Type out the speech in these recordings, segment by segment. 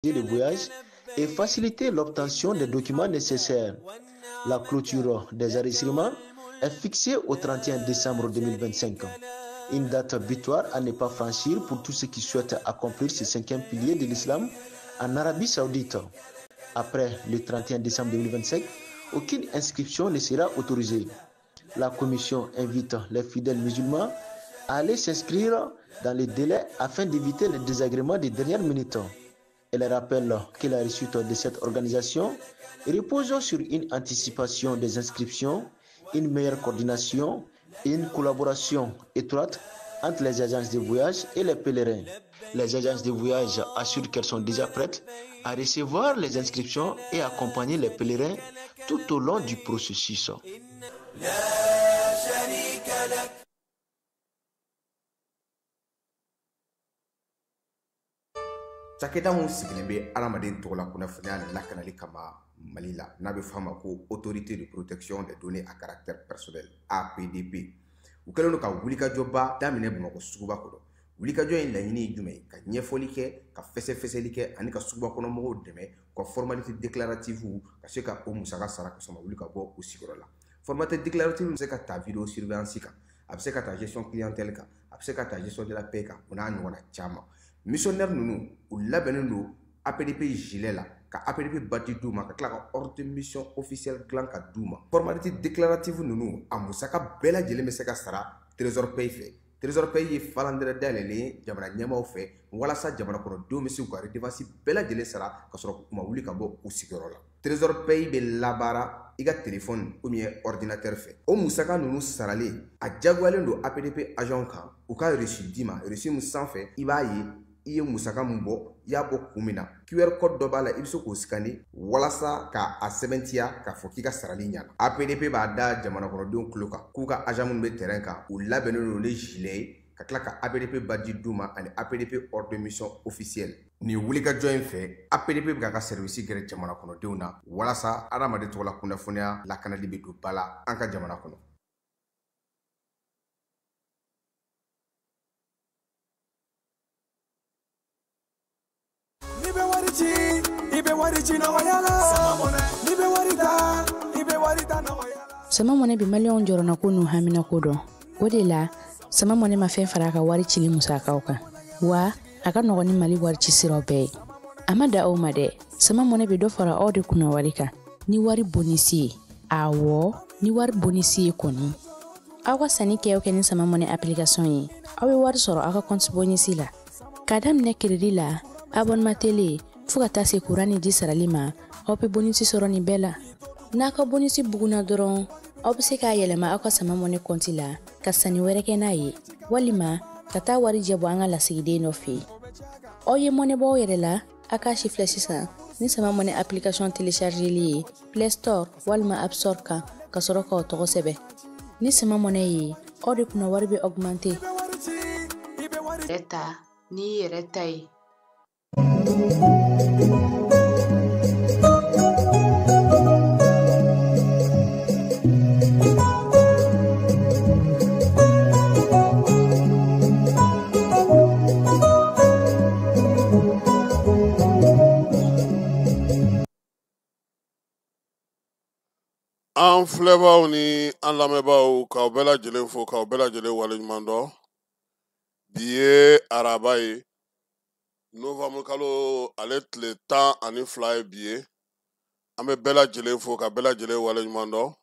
de voyage et faciliter l'obtention des documents nécessaires. La clôture des enregistrements est fixée au 31 décembre 2025. Une date butoir à ne pas franchir pour tous ceux qui souhaitent accomplir ce cinquième pilier de l'islam en Arabie Saoudite. Après le 31 décembre 2025, aucune inscription ne sera autorisée. La commission invite les fidèles musulmans à aller s'inscrire dans les délais afin d'éviter les désagréments des dernières minutes. Elle rappelle que la réussite de cette organisation repose sur une anticipation des inscriptions, une meilleure coordination et une collaboration étroite entre les agences de voyage et les pèlerins. Les agences de voyage assurent qu'elles sont déjà prêtes à recevoir les inscriptions et accompagner les pèlerins tout au long du processus. Cakɛda mun sigilen bɛ adamaden tɔgɔ la kunnafoniya lakanali kama Mali la n'a bɛ fɔ a ma ko autorité de protection des données à caractère personnel APDP u kɛlen don ka wulikajɔba daminɛ Bamakɔ suguba kɔnɔ. Wulikajɔ in laɲini ye jumɛn ye? Ka ɲɛfɔli kɛ, ka fɛsɛfɛsɛli kɛ ani ka suguba kɔnɔ mɔgɔw dɛmɛ ka formalité déclarative ka se ka o musaka sara ka sɔrɔ ma wuli ka bɔ u sigiyɔrɔ la. Formalité déclarative bɛ se ka ta vidéo surveillance kan, a bɛ se ka ta gestion clientèle kan, a bɛ se ka ta gestion de la paix kan, o n'a ɲɔgɔnna caman. Missionnaire ninnu u labɛnnen don APDP gilet la ka APDP badge d'u ma ka tila ka ordre de mission officielle dilan ka d'u ma. Formalité déclarative ninnu a musaka bɛɛ lajɛlen bɛ se ka sara Trésor Pays fɛ. Trésor Pays ye falandɛrɛ dayɛlɛlen ye jamana ɲɛmaaw fɛ walasa jamana kɔnɔdenw bɛ se k'u ka redevance bɛɛ lajɛlen sara ka sɔrɔ u ma wuli ka bɔ u sigiyɔrɔ la. Trésor Pays bɛ labaara i ka téléphone ou bien ordinateur fɛ. O musaka ninnu saralen a jagoyalen don APDP agent kan u ka reçu d'i ma, reçu min sanfɛ i b'a ye i ye musaka mun bɔ i y'a bɔ kun min na QR code dɔ b'a la i bɛ se k'o scanner walasa ka a sɛbɛntiya k'a fɔ k'i ka sarali ɲɛna. APDP b'a da jamana kɔnɔdenw tulo kan k'u ka agent minnu bɛ terrain kan u labɛnnen don ni gilet ye ka tila ka APDP badge d'u ma ani APDP ordre de mission officielle. Nin wulikajɔ in fɛ APDP bɛ ka service gɛrɛ jamana kɔnɔdenw na walasa adamaden tɔgɔ la kunnafoniya lakanali bɛ don ba la an ka jamana kɔnɔ. Sama mɔnɛ bi maliyɛnw jɔrɔna ko n'u hamina ko dɔn. O de la sama mɔnɛ ma fɛn fara a ka wari cili musakaw kan. Wa a ka nɔgɔn ni Mali wari ci siraw bɛɛ ye. A ma da o ma dɛ. Sama mɔnɛ bi dɔ fara aw de kunna wari kan. Ni wari bonisi ye. Awɔ, ni wari bonisi ye kɔni. Aw ka sanni kɛ o kɛ ni sama mɔnɛ application ye. Aw bɛ wari sɔrɔ aw ka compte bonisi la. Ka daminɛ crédit la, abonnement télé, fo ka taa se courant ni ji sarali ma, aw bɛ bonisi sɔrɔ nin bɛɛ la. N'a ka bonisi buguna dɔrɔn, aw bɛ se k'a yɛlɛma aw ka sama mɔnɛ compte la ka sanni wɛrɛ kɛ n'a ye, walima ka taa wari jɛ bɔ an ka lasigiden dɔ fɛ yen. Aw ye mɔnɛ bɔ aw yɛrɛ la, a k'a chiffre sisan ni sama mɔnɛ application téléchargeli ye Play Store walima App Store kan ka sɔrɔ k'aw tɔgɔ sɛbɛn. Ni sama mɔnɛ ye, aw de kunna wari bɛ augmenter. Eta ni yɛrɛ ta ye. An filɛbaaw ni an lamɛnbaaw k'aw bɛɛ lajɛlen fo k'aw bɛɛ lajɛlen waleɲuman dɔn. Bi ye araba ye novembre kalo ale tile 12 ye bi ye. An bɛ bɛɛ lajɛlen fo ka bɛɛ lajɛlen waleɲuman dɔn.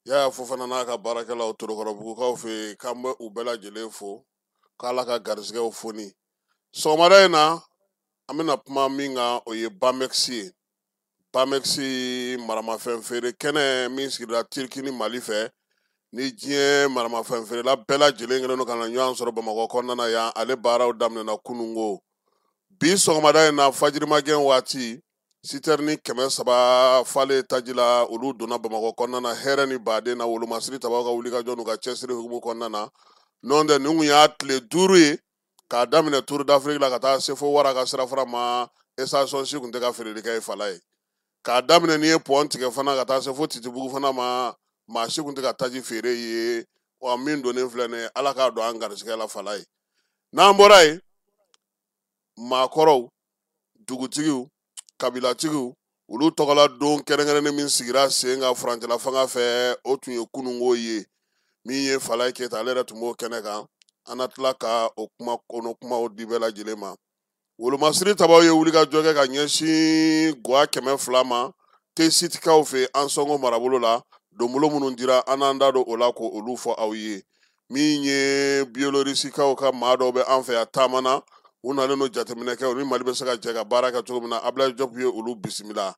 Yaya Fofana n'a ka baarakɛlaw Torokɔrɔbugukaw fɛ yen k'an bɛ u bɛɛ lajɛlen fo k'Ala ka garisɛgɛw foni. Sɔgɔmada in na an bɛna kuma min kan o ye Bamex ye. Bamex maramafɛn feere kɛnɛ min sigira Turki ni Mali fɛ ni diɲɛ maramafɛn feerela bɛɛ lajɛlen kɛlen don ka na ɲɔgɔn sɔrɔ Bamakɔ kɔnɔna yan ale baaraw daminɛna kunungo. Bi sɔgɔmada in na fajirimagɛn waati sitɛrini 300 fale taji la olu donna Bamakɔ kɔnɔna na hɛrɛ ni baden na wolomasiri tabaw ka wulikajɔ n'u ka cɛsiri hukumu kɔnɔna na. N'o tɛ nin kun y'a tile 5 ye k'a daminɛ Tour d'Afrique la ka taa se fo Wara ka sirafara ma station si kun tɛ ka feereli kɛ Fala ye. K'a daminɛ n'i ye pɔn tigɛ fana ka taa se fo Titibugu fana ma maa si kun tɛ ka taji feere ye wa min donnen filɛ nin ye Ala k'a don an garisɛgɛ la Fala ye. N'an bɔra yen maakɔrɔw dugutigiw kabilatigiw olu tɔgɔla don kɛrɛnkɛrɛnnen min sigira sen ka furancɛla fanga fɛ o tun ye kunungo ye min ye Falaye Keyita ale yɛrɛ tun b'o kɛnɛ kan an na tila ka o kumaw di bɛɛ lajɛlen ma wolomasiri tabaw ye wuli ka jɔ kɛ ka ɲɛsin Gwa 200 ma Tesitikaw fɛ an sɔngo marabolo la donbolo minnu dira an n'an da don o la ko olu fɔ aw ye min ye Biélorusikaw ka maa dɔw bɛ an fɛ yan taama na u nalen no jateminɛ kɛ ni Mali bɛ se ka jɛ ka baara kɛ cogo min na Ablaye Diop ye olu bisimila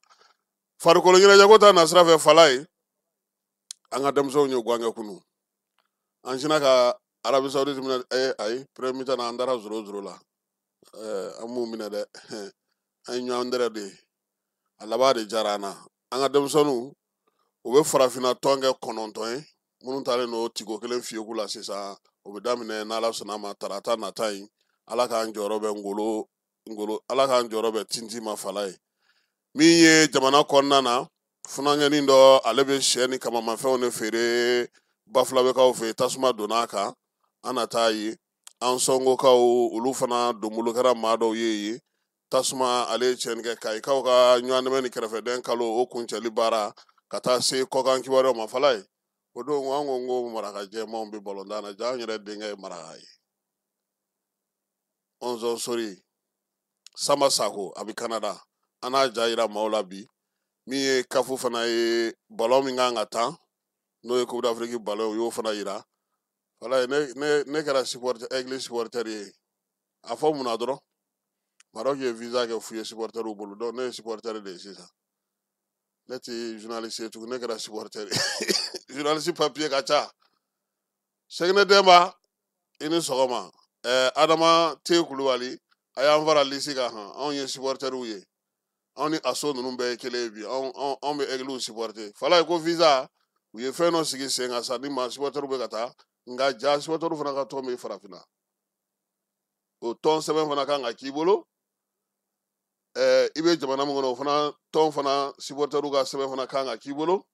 farikolo ɲɛnajɛko ta nasira fɛ Falaye an ka denmisɛnw ye gwankɛ kunu an sina ka Arabi Saoudite minɛ ayi premier mi-temps na an dara 0-0 la an m'u minɛ dɛ an ye ɲɔgɔn dɛrɛ de a laban de diyara an na an ka denmisɛnninw u bɛ farafinna tɔn kɛ 9 ye minnu talen no tigo kelen fiyeku la sisan o bɛ daminɛ n'Ala sɔnna ma tarata nata in Ala k'an jɔyɔrɔ bɛ ngolo Ala k'an jɔyɔrɔ bɛ tinti ma Falaye min ye jamana kɔnɔna na funankɛnin dɔ ale bɛ sɛ ni kamamafɛnw de feere Bafulabekaw fɛ tasuma donna a kan an na taa ye an sɔngokaw olu fana donbolo kɛra maa dɔw ye tasuma ale ye tiɲɛni kɛ Kayikaw ka ɲɔgɔndɛmɛ ni kɛrɛfɛden kalo o kuncɛli baara ka taa se kɔkan kibaruyaw ma Falaye o don an ko n ko maraka jɛmanw bɛ balontan na ja an yɛrɛ denkɛ ye maraka ye Onzon Sori Samba Sako a bɛ Canada an n'a ja yira maaw la bi min ye kafu fana ye ballon min kan ka taa n'o ye Coupe d'Afrique ballon o y'o fana yira Falaye ne kɛra église supporter ye a fɔ mun na dɔrɔn Maroc ye visa kɛ fu ye supporteriw bolo donc ne ye supporter de ye sisan ne tɛ journaliste ye tugun ne kɛra supporter journaliste papier ka ca Seginɛ Demba i ni sɔgɔma Adama T Kulubali a y'an fara lisi kan anw ye supporteriw ye anw ni aso ninnu bɛɛ ye kelen ye bi anw bɛ églisew supporter Falaye ko visa u ye fɛn dɔ sigi sen kan sa ni maa supporteriw bɛ ka taa nka ja supporteriw fana ka tɔn bɛ farafinna o tɔn sɛbɛn fana kan ka k'i bolo i bɛ jamana min kɔnɔ o fana tɔn fana supporteriw ka sɛbɛn fana kan ka k'i bolo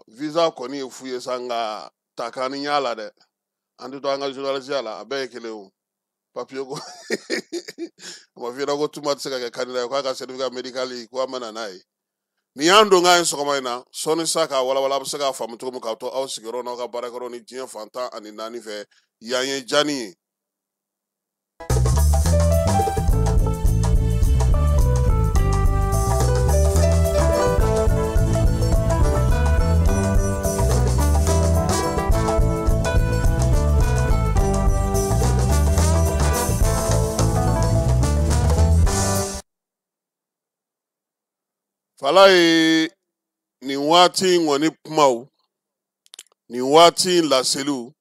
visa kɔni ye fu ye sa nka ta k'an ni y'a la dɛ an tɛ to an ka journalisiya la a bɛɛ ye kelen o papier ko a ma f'i ɲɛna ko tuma tɛ se ka kɛ candidat ye k'a ka certificat médical ko a ma na n'a ye nin y'an don k'a ye sɔgɔma in na sɔni sa k'a walawala a bɛ se k'a faamu cogo min k'a to aw sigiyɔrɔ n'aw ka baarakɛyɔrɔ ni diɲɛ fan 14 fɛ yan ye Jani ye Falaye nin waati in kɔni kumaw nin waati in laseliw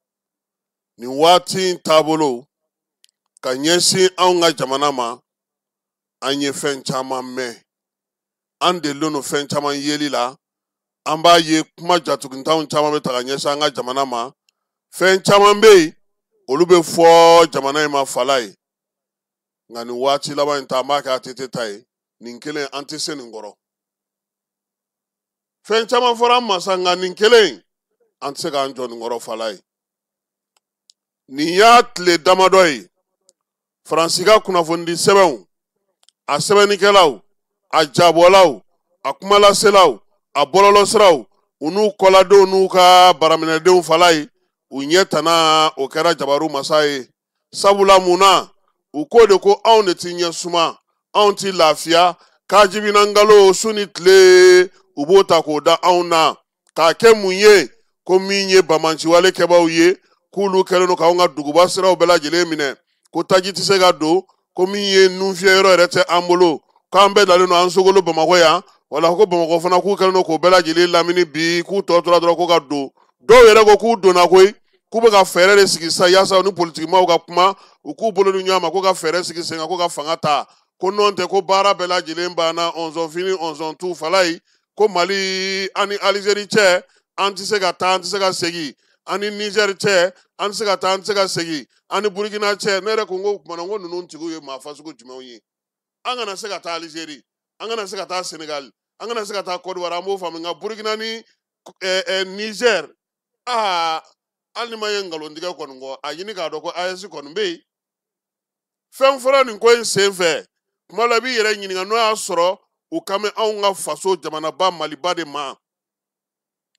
nin waati in taabolow ka ɲɛsin anw ka jamana ma an ye fɛn caman mɛn an delilen no fɛn caman yeli la an b'a ye kuma jatuguntanw caman bɛ ta ka ɲɛsin an ka jamana ma fɛn caman bɛ yen olu bɛ fɔ jamana in ma Falaye nka nin waati laban in ta an b'a kɛ ATT ta ye nin kelen an tɛ se nin kɔrɔ fɛn caman fɔra an ma sa nka nin kelen an tɛ se k'an jɔ nin kɔrɔ Falaye nin y'a tile damadɔ ye Faransi ka kunnafonidi sɛbɛnw a sɛbɛnnikɛlaw a jabɔlaw a kumalaselaw a bɔlɔlɔsiraw u n'u kɔladenw n'u ka baraminɛdenw Falaye u ɲɛ tana o kɛra jabaru masa ye sabula mun na u ko de ko anw de tɛ ɲɛ suma anw tɛ lafiya kajibina ngalo su ni tile u b'o ta k'o da anw na k'a kɛ mun ye ko min ye bamanciwale kɛbaaw ye k'olu kɛlen don k'anw ka duguba siraw bɛɛ lajɛlen minɛ ko taji tɛ se ka don ko min ye nunfiyɛyɔrɔ yɛrɛ tɛ an bolo k'an bɛɛ dalen don an sogolo Bamakɔ yan wala ko Bamakɔ fana k'u kɛlen don k'o bɛɛ lajɛlen lamini bi k'u tɔ tora dɔrɔn ko ka don dɔw yɛrɛ ko k'u donna koyi k'u bɛ ka fɛɛrɛ de sigi sa yaasa u ni politikimaw ka kuma u k'u bolo di ɲɔgɔn ma ko ka fɛɛrɛ sigi sen kan ko ka fanga ta ko nɔn tɛ ko baara bɛɛ lajɛlen banna ɔnzɔn fini ɔnzɔn tu Falaye ko Mali ani Alizeri cɛ an tɛ se ka taa an tɛ se ka segin ani Niger cɛ an tɛ se ka taa an tɛ se ka segin ani Burkina cɛ ne yɛrɛ ko n ko kumana n ko ninnu tigiw ye maa fasugu jumɛnw ye an kana se ka taa Alizeri an kana se ka taa Senegal an kana se ka taa Côte d'Ivoire an b'o faamu nka Burkina ni Niger hali ni ma ye nkalontigɛ kɔni kɔ a ɲini k'a dɔn ko AES kɔni bɛ yen fɛn fɔra nin ko in sen fɛ kuma la bi yɛrɛ ɲininka n'o y'a sɔrɔ u kan bɛ anw ka faso jamanaba maliba de ma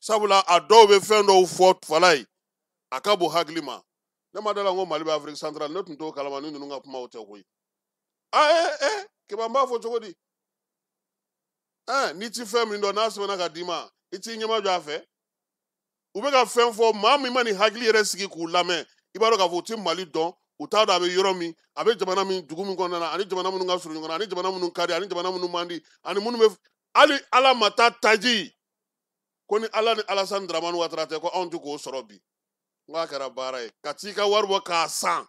sabula a dɔw bɛ fɛn dɔw fɔ fala ye a ka bon hakili ma ne ma dala ko mali bɛ Afrique centrale ne tun t'o kalama ni ninnu ka kumaw tɛ koyi keba n b'a fɔ cogo di n'i ti fɛn min dɔn n'a sɛbɛnna ka d'i ma i t'i ɲɛma jɔ a fɛ u bɛ ka fɛn fɔ maa min ma nin hakili yɛrɛ sigi k'u lamɛn i b'a dɔn k'a fɔ u ti mali dɔn u t'a dɔn a bɛ yɔrɔ min a bɛ jamana min dugu min kɔnɔna na ani jamana minnu ka surun ɲɔgɔn na ani jamana minnu ka di ani jamana minnu man di ani minnu bɛ hali ala ma taa taji ko ni ala ni Alasani Dramani Ouattara tɛ ko anw tɛ k'o sɔrɔ bi n k'a kɛra baara ye ka t'i ka wari bɔ k'a san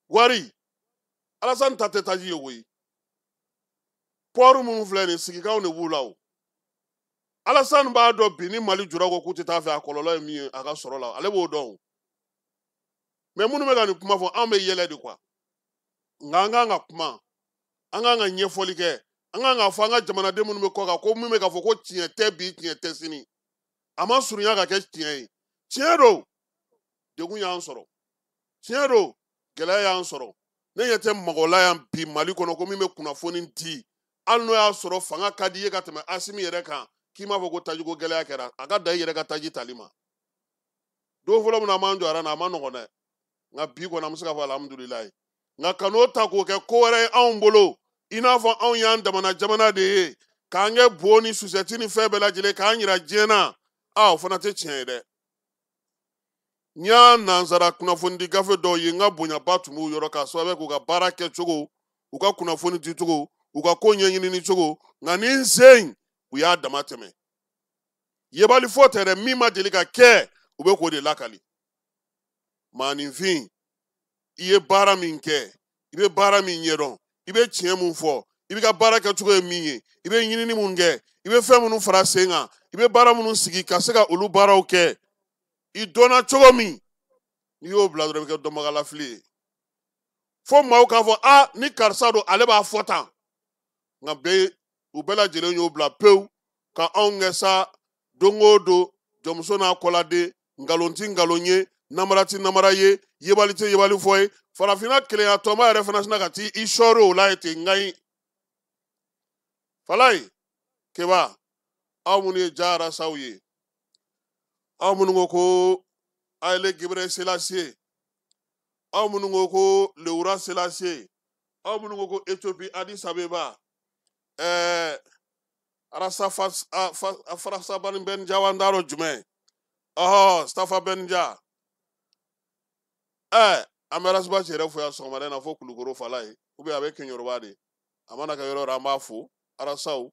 wari Alasani ta tɛ taji ye koyi pɔri minnu filɛ nin sigikanw de b'u la o Alasani b'a dɔn bi ni mali jura ko k'u tɛ taa fɛ a kɔlɔlɔ ye min ye a ka sɔrɔ la ale b'o dɔn mais minnu bɛ ka nin kuma fɔ an bɛ yɛlɛ de quoi nka an kan ka kuma an kan ka ɲɛfɔli kɛ an kan ka fɔ an ka jamanaden minnu bɛ kɔ kan ko min bɛ ka fɔ ko tiɲɛ tɛ bi tiɲɛ tɛ sini a ma surunya ka kɛ tiɲɛ ye tiɲɛ don degun y'an sɔrɔ tiɲɛ don gɛlɛya y'an sɔrɔ ne ɲɛ tɛ mɔgɔla yan bi mali kɔnɔ ko min bɛ kunnafoni di hali n'o y'a sɔrɔ fanga ka di ye ka tɛmɛ Asimi yɛrɛ kan k'i m'a fɔ ko tajiko gɛlɛya kɛra a ka da i yɛrɛ ka taji tali ma don fɔlɔ min na a m'an jɔ na a ma nɔgɔn dɛ nka bi kɔni an bɛ se k'a fɔ alhamdulilayi nka ka n'o ta k'o kɛ ko wɛrɛ ye anw bolo i n'a fɔ anw y'an damana jamana de ye k'an kɛ bo ni susɛti ni fɛn bɛɛ lajɛlen k'an yira diɲɛ na o fana tɛ tiɲɛ ye dɛ n y'a nansara kunnafonidi gafe dɔw ye n ka bonyaba tun b'u yɔrɔ k'a sababu k'u ka baara kɛcogo u ka kunnafoni dicogo u ka ko ɲɛɲini cogo nka ni n sen u y'a dama tɛmɛ yebali fɔ tɛ dɛ min ma deli ka kɛ u bɛ k'o de lakali maaninfin i ye baara min kɛ i bɛ baara min ɲɛdɔn i bɛ tiɲɛ mun fɔ i bɛ ka baara kɛcogo ye min ye i bɛ ɲinini mun kɛ i bɛ fɛn minnu fara sen kan i bɛ baara minnu sigi ka se ka olu baaraw kɛ i dɔnna cogo min n'i y'o bila dɔrɔn i bɛ kɛ dɔnbagalafili ye fo maaw k'a fɔ ni karisa don ale b'a fɔ tan nka u bɛɛ lajɛlen y'o bila pewu ka anw kɛ sa don o don jɔnmuso n'a kɔladen nkalon ti nkalon ye namara ti namara ye yebali ti yebali fɔ ye farafinna kelenya tɔnba yɛrɛ fana sina ka t'i sɔɔri o la ye ten nka ye falayi keba aw minnu ye ja arasaw ye aw minnu ko ko Haile Gebrselassie aw minnu ko ko Lewura Selassie aw minnu ko ko Ethiopie Addis Abeba Farasa Bani Benja wandaro jumɛn Stafa Benja an bɛ Arasibasi yɛrɛ fo yan sɔgɔmada in na fo Kulukoro Falaye a bɛ Keɲoroba de a mana kɛ yɔrɔ yɔrɔ an b'a fo arasaw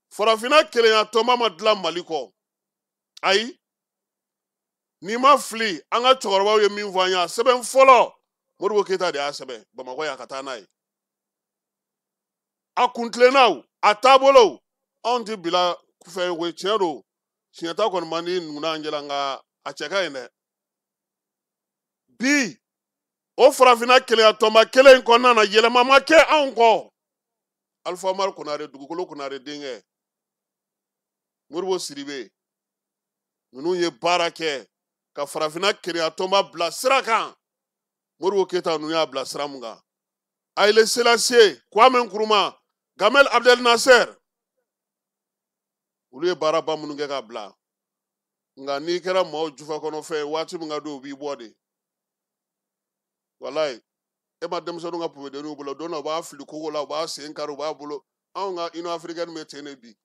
farafinna kelenya tɔnba ma dilan Mali kɔ ayi n'i ma fili an ka cɛkɔrɔbaw ye min fɔ an ye a sɛbɛn fɔlɔ Modibo Keyita de y'a sɛbɛn Bamakɔ yan ka taa n'a ye a kuntilennaw a taabolow anw tɛ bila fɛn ko tiɲɛ don siɲɛta kɔni man di ninnu n'an jɛla nka a cɛ ka ɲi dɛ bi o farafinna kelenya tɔnba kelen in kɔnɔna na yɛlɛma ma kɛ anw kɔ Alpha Umaru Konare dugukolo Konare denkɛ Modibo Sidibe ninnu ye baara kɛ ka farafinna kelenya tɔnba bila sira kan Modibo Keyita ninnu y'a bila sira mun kan Haile Selassie Kwame Nkrumah Gamal Abdel Nasser olu ye baaraba minnu kɛ ka bila nka n'i kɛra maaw jufa kɔnɔfɛn waati min ka don u b'i bɔ de walayi e ma denmisɛnninw ka pupɛdenniw bolo don dɔ u b'a fili kogo la u b'a sen kari u b'a bolo anw ka Union Africaine bɛ ten de bi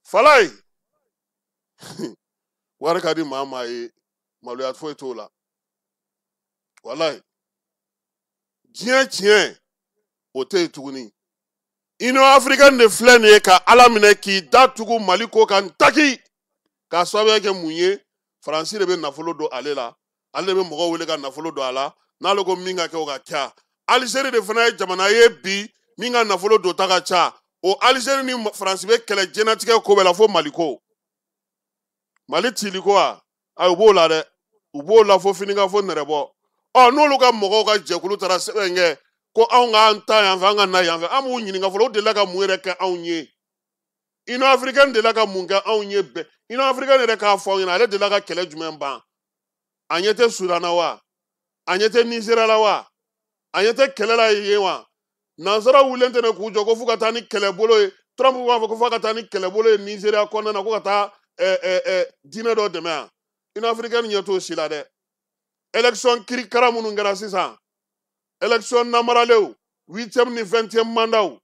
Falaye wari ka di maa maa ye maloya foyi t'o la walayi diɲɛ tiɲɛ o tɛ yen tuguni Union Africaine de filɛ nin ye ka Ala minɛ k'i datugu Mali ko kan taki k'a sababuya kɛ mun ye Faransi de bɛ nafolo don ale la ale de bɛ mɔgɔw wele ka nafolo don a la n'ale ko min ka kɛ o ka kɛ Alizeri de fana ye jamana ye bi min ka nafolo don ta ka ca o Alizeri ni Faransi bɛ kɛlɛ jɛnatigɛ ko bɛɛ la fo Mali ko Mali tili ko u b'o la dɛ u b'o la fo finika fo nɛrɛbɔ n'olu ka mɔgɔw ka jɛkulu taara sɛbɛn kɛ ko anw k'an ta yan fɛ an ka na yan fɛ an b'u ɲininka fɔlɔ o delila ka mun yɛrɛ kɛ anw ye Union Africaine delila ka mun kɛ anw ye bɛɛ Union Africaine yɛrɛ k'a fɔ anw ɲɛna ale delila ka kɛlɛ jumɛn ban a ɲɛ tɛ Sudan na wa a ɲɛ tɛ Nizeriya la wa a ɲɛ tɛ kɛlɛ la yen wa nansara wulilen tɛ ne k'u jɔ ko fo ka taa ni kɛlɛbolo ye Trump b'a fɔ ko fo ka taa ni kɛlɛbolo ye Nigeria kɔnɔna na ko ka taa diinɛ dɔ dɛmɛ yan Union africaine ɲɛ t'o si la dɛ élection kirikara minnu kɛra sisan élection namaralew 8e ni 20e mandat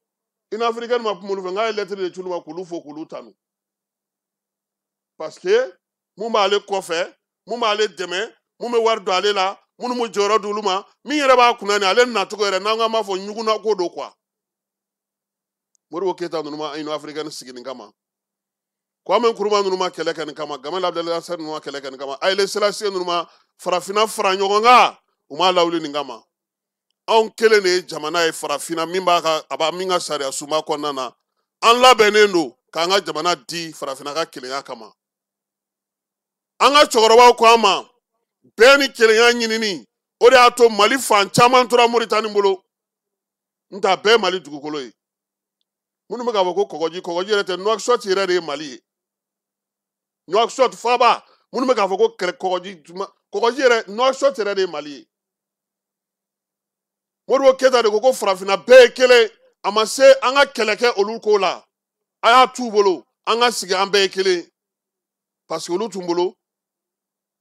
Union africaine ma kuma olu fɛ n k'a ye lettre de ci olu ma k'olu fo k'olu tanu parce que mun b'ale kɔfɛ mun b'ale dɛmɛ mun bɛ wari don ale la minnu bɛ jɔyɔrɔ di olu ma min yɛrɛ b'a kunna ni ale nacogo yɛrɛ n'an k'an b'a fɔ ɲuguna ko don quoi Modibo Keyita ninnu ma Union africaine sigi nin kama Kwame Nkrumah ninnu ma kɛlɛ kɛ nin kama Gamal Abdel Nasser ninnu ma kɛlɛ kɛ nin kama Haile Selassie ninnu ma farafinna fara ɲɔgɔn kan u m'a lawuli nin kama anw kelen de ye jamana ye farafinna min b'a min ka sariya sunba kɔnɔna na an labɛnnen don k'an ka jamana di farafinna ka kelenya kama an ka cɛkɔrɔbaw ko an ma bɛɛ ni kelenya ɲinini o de y'a to Mali fan caman tora Moritani bolo n tɛ a bɛɛ ye Mali dugukolo ye minnu bɛ k'a fɔ ko kɔgɔji yɛrɛ tɛ Nouakchott yɛrɛ de ye Mali ye Nouakchott faaba minnu bɛ k'a fɔ ko kɔgɔji yɛrɛ Nouakchott yɛrɛ de ye Mali ye Modibo Keyita de ko farafinna bɛɛ ye kelen a ma se an ka kɛlɛ kɛ olu ko la a y'a t'u bolo an ka sigi an bɛɛ ye kelen parce que olu tun bolo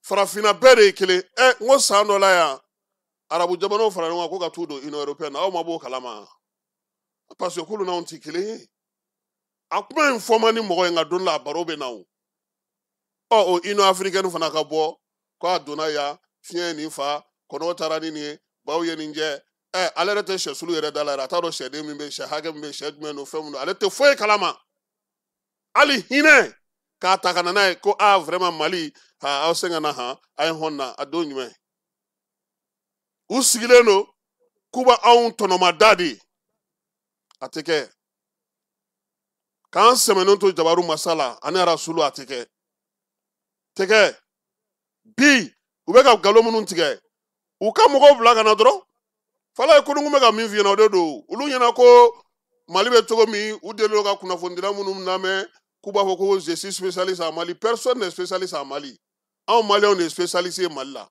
farafinna bɛɛ de ye kelen n ko san dɔ la yan arabu jamanaw fara ɲɔgɔn kan ko ka t'u don Union européenne aw ma b'o kalama parce que k'olu n'anw tɛ kelen ye a kuma in fɔ man di mɔgɔ ye nka don la a baro bɛ na o Union africaine fana ka bɔ ko a donna yan fiɲɛ ye nin fa kɔnɔw taara ni nin ye baw ye nin jɛ ale yɛrɛ tɛ sɛsulu yɛrɛ da la yɛrɛ a t'a dɔn sɛden min bɛ sɛ hakɛ min bɛ sɛ jumɛn don fɛn min don ale tɛ foyi kalama hali hinɛ k'a ta ka na n'a ye ko vraiment Mali aw sɛgɛnna a ye hɔn na a don jumɛn u sigilen don k'u bɛ anw tɔnɔmada de a tɛ kɛ k'an sɛmɛnen to Jabaru Masala ani Rasulu a tɛ kɛ bi u bɛ ka nkalon minnu tigɛ u ka mɔgɔw bila ka na dɔrɔn fala ye Kunungun bɛ ka min f'i ɲɛna o de don olu ɲɛna ko Mali bɛ cogo min u delila ka kunnafonidira minnu lamɛn k'u b'a fɔ ko je suis spécialiste en Mali personne n'est spécialiste en Mali anw Maliens de spécialiste ye Mali la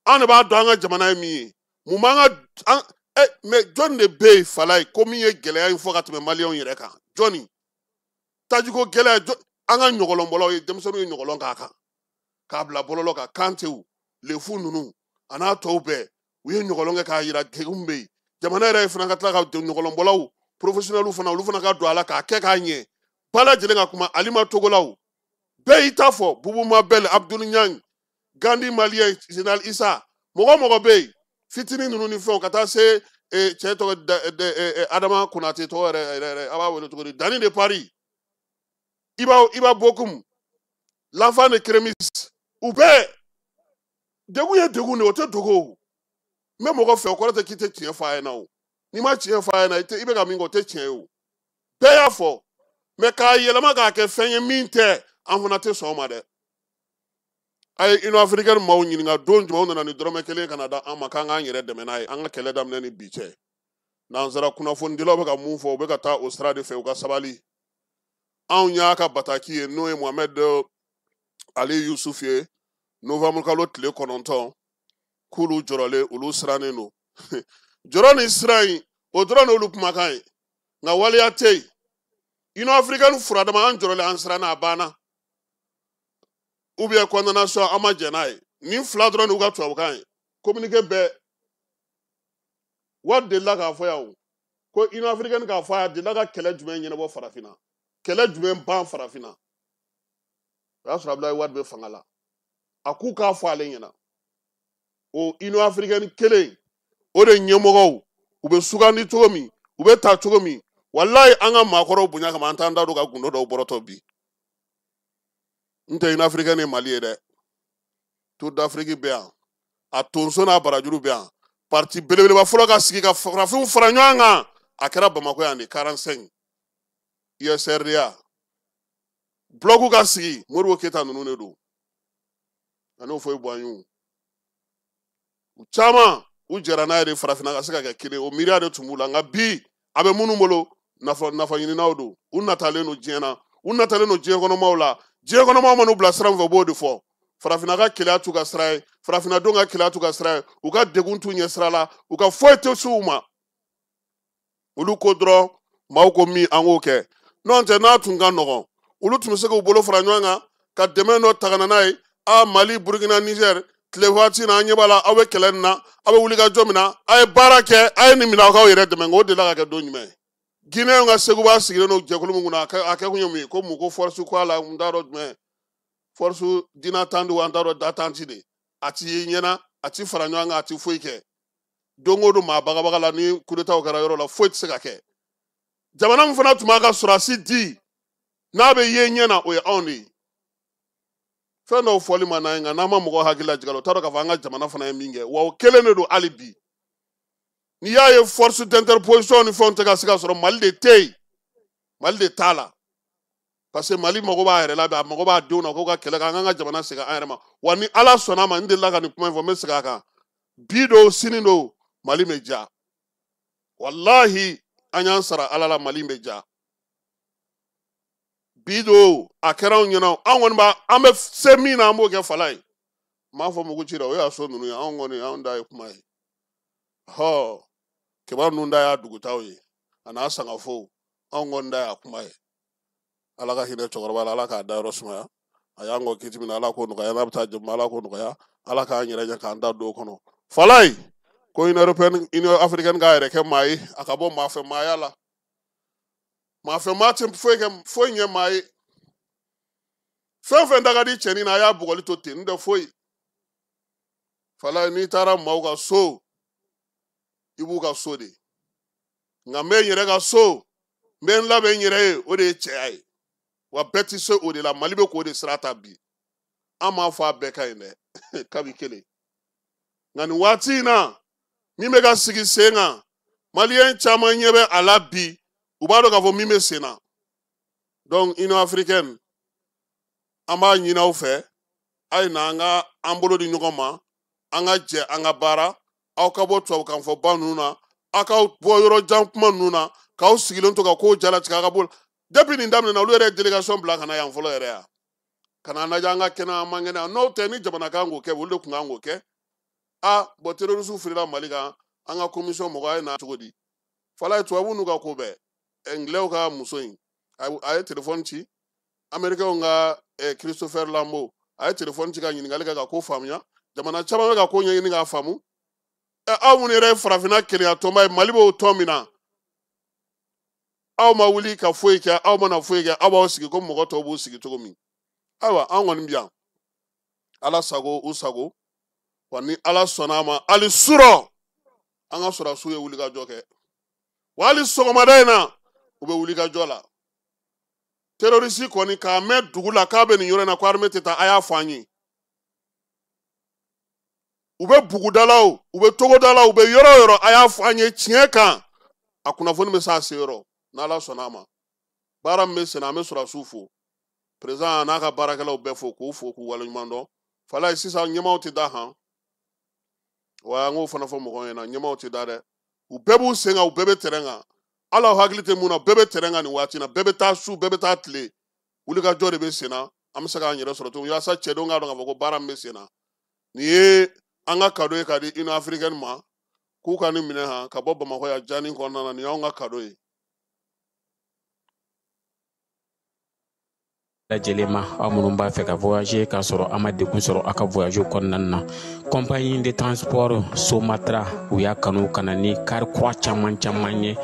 an de b'a dɔn an ka jamana ye min ye mun b'an ka mais jɔn de bɛ yen fala ye ko min ye gɛlɛya in fɔ ka tɛmɛ Maliens yɛrɛ kan jɔnni tajiko gɛlɛya an ka ɲɔgɔlɔnbɔlaw ye denmisɛnninw ye ɲɔgɔlɔn k'a kan k'a bila bɔlɔlɔ kan Kantew Lefu ninnu a n'a tɔw bɛɛ u ye ɲɔgɔlɔn kɛ k'a yira degun bɛ yen jamana yɛrɛ fana ka tila ka ɲɔgɔlɔnbɔlaw professionnels fana olu fana ka don a la k'a kɛ k'a ɲɛ bɛɛ lajɛlen ka kuma Alima Togolaw bɛɛ y'i ta fɔ Bubu Mabel Abdul Niang Gandhi Malien Général Issa mɔgɔ bɛ yen fitinin ninnu ni fɛnw ka taa se cɛ tɔgɔ Adama Konate tɔgɔ yɛrɛ a b'a wele cogo di Dani de Paris Iba Bokum l'enfant de Kérémis u bɛɛ degun ye degun de o tɛ dogo n bɛ mɔgɔ fɛ o kɔrɔ tɛ k'i tɛ tiɲɛ fɔ a ɲɛna o n'i ma tiɲɛ fɔ a ɲɛna i bɛ ka min kɛ o tɛ tiɲɛ ye o bɛɛ y'a fɔ mais k'a yɛlɛma k'a kɛ fɛn ye min tɛ an fana tɛ sɔn o ma dɛ a ye Union africaine maaw ɲininka don jumɛn u nana ni dɔrɔmɛ kelen ka na da an ma k'an k'an yɛrɛ dɛmɛ n'a ye an ka kɛlɛ daminɛ ni bi cɛ nansara kunnafonidilaw bɛ ka mun fɔ u bɛ ka taa o sira de fɛ u ka sabali anw y'a ka bataki ye n'o ye Mohamed Ali Yusuf ye novembre kalo tile 9 k'olu jɔrɔlen olu sirannen don jɔrɔ ni sira in o dɔrɔn n'olu kumakan ye nka waleya tɛ yen Union africaine furadama an jɔrɔlen an siranna a banna ou bien condamnation an ma jɛ n'a ye nin fila dɔrɔn n'u ka tubabukan ye communiqué bɛɛ wari delila k'a fɔ yan o ko Union africaine k'a fɔ a delila ka kɛlɛ jumɛn ɲɛnabɔ farafinna kɛlɛ jumɛn ban farafinna o y'a sɔrɔ Abdoulaye Wade bɛ fanga la a k'u k'a fɔ ale ɲɛna o Union africaine kelen o de ɲɛmɔgɔw u bɛ sugandi cogo min u bɛ ta cogo min walayi an ka maakɔrɔw bonya kama an t'an da don ka gundo dɔw bɔrɔtɔ bi n tɛ Union africaine ye Mali ye dɛ Tour d'Afrique bɛ yan a tonso n'a barajuru bɛ yan parti belebeleba fɔlɔ ka sigi ka farafinw fara ɲɔgɔn kan a kɛra Bamako yan de 45 USRDA bloc ka sigi Modibo Keyita ninnu de don ani Ofoyi Boigny u caman u jɛra n'a ye de farafinna ka se ka kɛ kelen o miiriya de tun b'u la nka bi a bɛ minnu bolo nafa ɲininaw don u natalen don diɲɛ na u natalen don diɲɛ kɔnɔmaw la diɲɛ kɔnɔmaw man'u bila sira min fɛ u b'o de fɔ farafina ka keleya t'u ka sira ye farafina don ka keleya t'u ka sira ye u ka degun t'u ɲɛ sira la u ka foyi tɛ s'u ma olu ko dɔrɔn maaw ko min an k'o kɛ n'o tɛ n'a tun ka nɔgɔn olu tun bɛ se k'u bolo fara ɲɔgɔn kan ka dɛmɛ dɔ ta ka na n'a ye Mali Burkina Niger tile waati na an ɲɛ b'a la aw bɛ kɛlɛ nin na aw bɛ wulikajɔ min na a ye baara kɛ a ye nin minɛ aw k'aw yɛrɛ dɛmɛ nka o delila ka kɛ don jumɛn ye Guinéen ka Seguba sigilen don jɛkulu min kunna a kɛ kun ye mun ye ko mun ko force ko a la n t'a dɔn jumɛn force dina tan do an t'a dɔn datanti de a ti ye ɲɛna a ti fara ɲɔgɔn kan a ti foyi kɛ don o don maa bagabaga la ni coup d'état kɛra yɔrɔ la foyi tɛ se ka kɛ jamana min fana tun b'a ka sɔrɔdasi di n'a bɛ ye ɲɛ na o ye anw de ye fɛn dɔw fɔli ma n'an ye nka n'an ma mɔgɔw hakili lajigin a la o t'a dɔn k'a fɔ an ka jamana fana ye min kɛ wa o kelen de don hali bi n'i y'a ye force d'interposition ni fɛnw tɛ ka se ka sɔrɔ Mali de tɛ yen Mali de t'a la parce que Mali mago b'a yɛrɛ la a mago b'a denw na k'o ka kɛlɛ kɛ an k'an ka jamana segin an yɛrɛ ma wa ni Ala sɔnn'a ma n delila ka nin kuma in fɔ n bɛ segin a kan bi do sini do Mali bɛ ja walahi an y'an sara Ala la Mali bɛ ja bi do a kɛra anw ɲɛna anw kɔni b'a an bɛ se min na an b'o kɛ fala ye n m'a fɔ mugu ci la o y'a so ninnu ye anw kɔni anw da ye kuma ye kibaru ninnu da y'a dugutaw ye a n'a sangafow anw kɔni da y'a kuma ye Ala ka hinɛ cɛkɔrɔba la Ala k'a da yɔrɔ sumaya a y'an kɔ kiti min na Ala k'o nɔgɔya n'a bɛ taa jama Ala k'o nɔgɔya Ala k'an yɛrɛ ɲɛ k'an da don o kɔnɔ fala ye ko Union Africaine k'a yɛrɛ kɛ maa ye a ka bɔ maa fɛ maaya la maa fɛ maa tɛ foyi ɲɛ maa ye fɛn o fɛn da ka di cɛnin na a y'a bugɔli to ten n tɛ foyi fala ye n'i taara maaw ka so i b'u ka so de nka n bɛ n yɛrɛ ka so n bɛ n labɛn n yɛrɛ ye o de ye cɛya ye wa bɛɛ tɛ se o de la Mali bɛ k'o de sira ta bi an m'a fɔ a bɛɛ ka ɲi dɛ kabi kelen nka nin waati in na min bɛ ka sigi sen kan Maliyɛn caman ɲɛ bɛ a la bi u b'a dɔn k'a fɔ min bɛ sen na donc Union Africaine an b'a ɲini aw fɛ a ye na an bolo di ɲɔgɔn ma an ka jɛ an ka baara aw ka bɔ tubabukan fɔba ninnu na aw ka bɔ yɔrɔ jan kuma ninnu na k'aw sigilen to ka kow jalatigɛ a ka bɔ depuis nin daminɛna olu yɛrɛ ye délégation bila ka na yan fɔlɔ yɛrɛ yan ka na lajɛ an ka kɛnɛ an man kɛnɛ yan n'o tɛ ni jamana kan k'o kɛ olu de tun kan k'o kɛ bon terroriste firila Mali kan an ka commission mɔgɔ a ye na cogo di fala ye tubabu n'u ka ko bɛɛ anglais ka muso in a ye téléphone ci américain ka Christopher Lambo a ye téléphone ci ka ɲininkali kɛ ka ko faamuya jamana caman bɛ ka ko ɲɛɲini k'a faamu aw minnu yɛrɛ ye farafinna kelenya tɔnba ye Mali b'o tɔn min na aw ma wuli ka foyi kɛ aw mana foyi kɛ aw b'aw sigi ko mɔgɔ tɔw b'u sigi cogo min ayiwa an kɔni bi yan Ala sago u sago wa ni Ala sɔnn'a ma hali surɔ an ka sɔrɔdasiw ye wulikajɔ kɛ wa hali sɔgɔmada in na u bɛ wulikajɔ la terroriste kɔni k'a mɛn dugu la k'a bɛ nin yɔrɔ in na ko armée tɛ taa a y'a fɔ an ye u bɛ buguda la o u bɛ togoda la u bɛ yɔrɔ o yɔrɔ a y'a fɔ an ye tiɲɛ kan a kunnafoni bɛ s'a se yɔrɔ n'Ala sɔnn'a ma baara min bɛ sen na an bɛ sɔrɔdasiw fo président n'a ka baarakɛlaw bɛɛ fo k'u fo k'u waleɲuman dɔn fala ye sisan ɲɛmaaw tɛ da han wa an k'o fana fɔ mɔgɔw ɲɛna ɲɛmaaw tɛ da dɛ u bɛɛ b'u sen kan u bɛɛ bɛ terrain kan hali aw hakili tɛ mun na bɛɛ bɛ terrain kan nin waati in na bɛɛ bɛ taa su bɛɛ bɛ taa tile wulikajɔ de bɛ sen na an bɛ se k'an yɛrɛ sɔrɔ cogo yaasa cɛdenw k'a dɔn k'a fɔ ko baara min bɛ sen na nin ye an ka cadeau ye ka di Union Africaine ma k'u ka nin minɛ han ka bɔ Bamakɔ yan Jani kɔnɔna na nin y'anw ka cadeau ye lajɛlen ma aw minnu b'a fɛ ka voyager k'a sɔrɔ a ma degun sɔrɔ a ka voyage kɔnɔna na compagnie de transport Somatra u y'a kanu ka na ni kari kura caman ye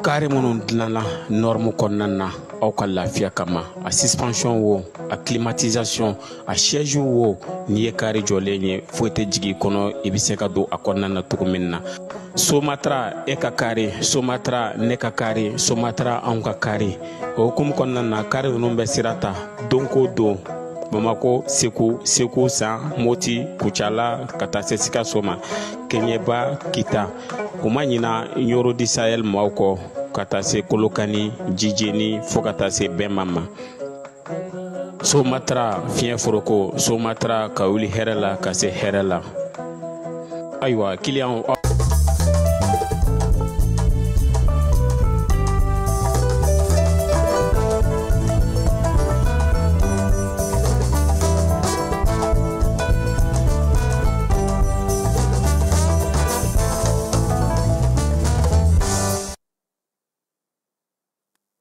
kari minnu dilanna norme kɔnɔna na aw ka lafiya kama a suspension wo a climatisation a siège wo n'i ye kari jɔlen ye foyi tɛ jigin kɔnɔ i bɛ se ka don a kɔnɔna na cogo min na Somatra e ka kari Somatra ne ka kari Somatra anw ka kari o hukumu kɔnɔna na kari ninnu bɛ sira ta don ko don Bamako Segu San Moti Kucala ka taa se Sikaso ma Keɲeba Kita u ma ɲina Yoro di Sahel maaw kɔ ka taa se Kolokani Jijeni fo ka taa se Bɛnma ma Somatra fiɲɛ foroko Somatra ka wuli hɛrɛ la ka se hɛrɛ la ayiwa client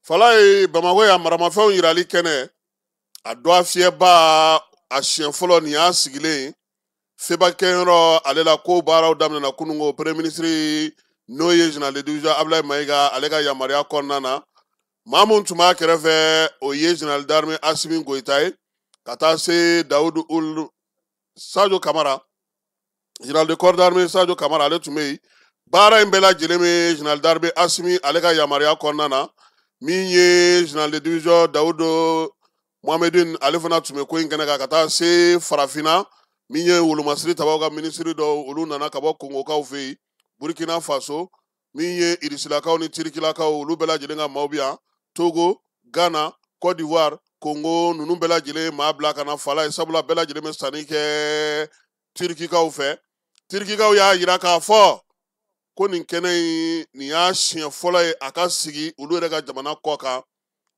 fala ye Bamako ya maramafɛnw yirali kɛnɛ a dɔ a fiyɛba a siɲɛ fɔlɔ nin y'a sigilen feba kɛyɔrɔ ale la ko baaraw daminɛna kunungo premier ministre n'o ye général de division Ablaye Mayiga ale ka yamaruya kɔnɔna na maa mun tun b'a kɛrɛfɛ o ye général d'armée Assimi Goïta ye ka taa se Daouda Ould Sadio Kamara général de corps d'armée Sadio Kamara ale tun bɛ yen baara in bɛɛ lajɛlen bɛ général d'armée Assimi ale ka yamaruya kɔnɔna na min ye général de division Daouda Mohamedine ale fana tun bɛ ko in kɛnɛ kan ka taa se farafinna min ye wolomasiri tabaw ka ministre dɔw olu nana ka bɔ kongokaw fɛ yen Burkina Faso min ye irisilakaw ni tirikilakaw olu bɛɛ lajɛlen ka maaw bi yan Togo Ghana Côte d'Ivoire Congo ninnu bɛɛ lajɛlen maa bila ka na fala ye sabula bɛɛ lajɛlen bɛ sanni kɛ tirikikaw fɛ tirikikaw y'a yira k'a fɔ ko nin kɛnɛ in nin y'a siɲɛ fɔlɔ ye a ka sigi olu yɛrɛ ka jamana kɔ kan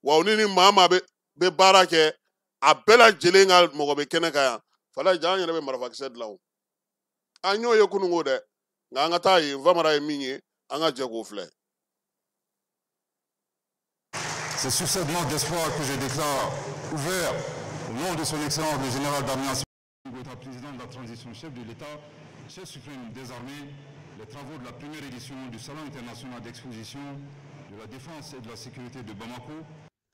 wa ni ni maa maa bɛ baara kɛ a bɛɛ lajɛlen ka mɔgɔ bɛ kɛnɛ kan yan fala ja an yɛrɛ bɛ marifakisɛ dilan o an y'o ye kunungo dɛ nka an ka taa yen Famara ye min ye an ka jɛ k'o filɛ. C'est sur cette note d'espoir que je déclare ouvert au nom de son excellence le général d'armée Goïta, président de la transition, chef de l'État, chef suprême des armées, les travaux de la première édition du Salon international d'exposition de la défense et de la sécurité de Bamako.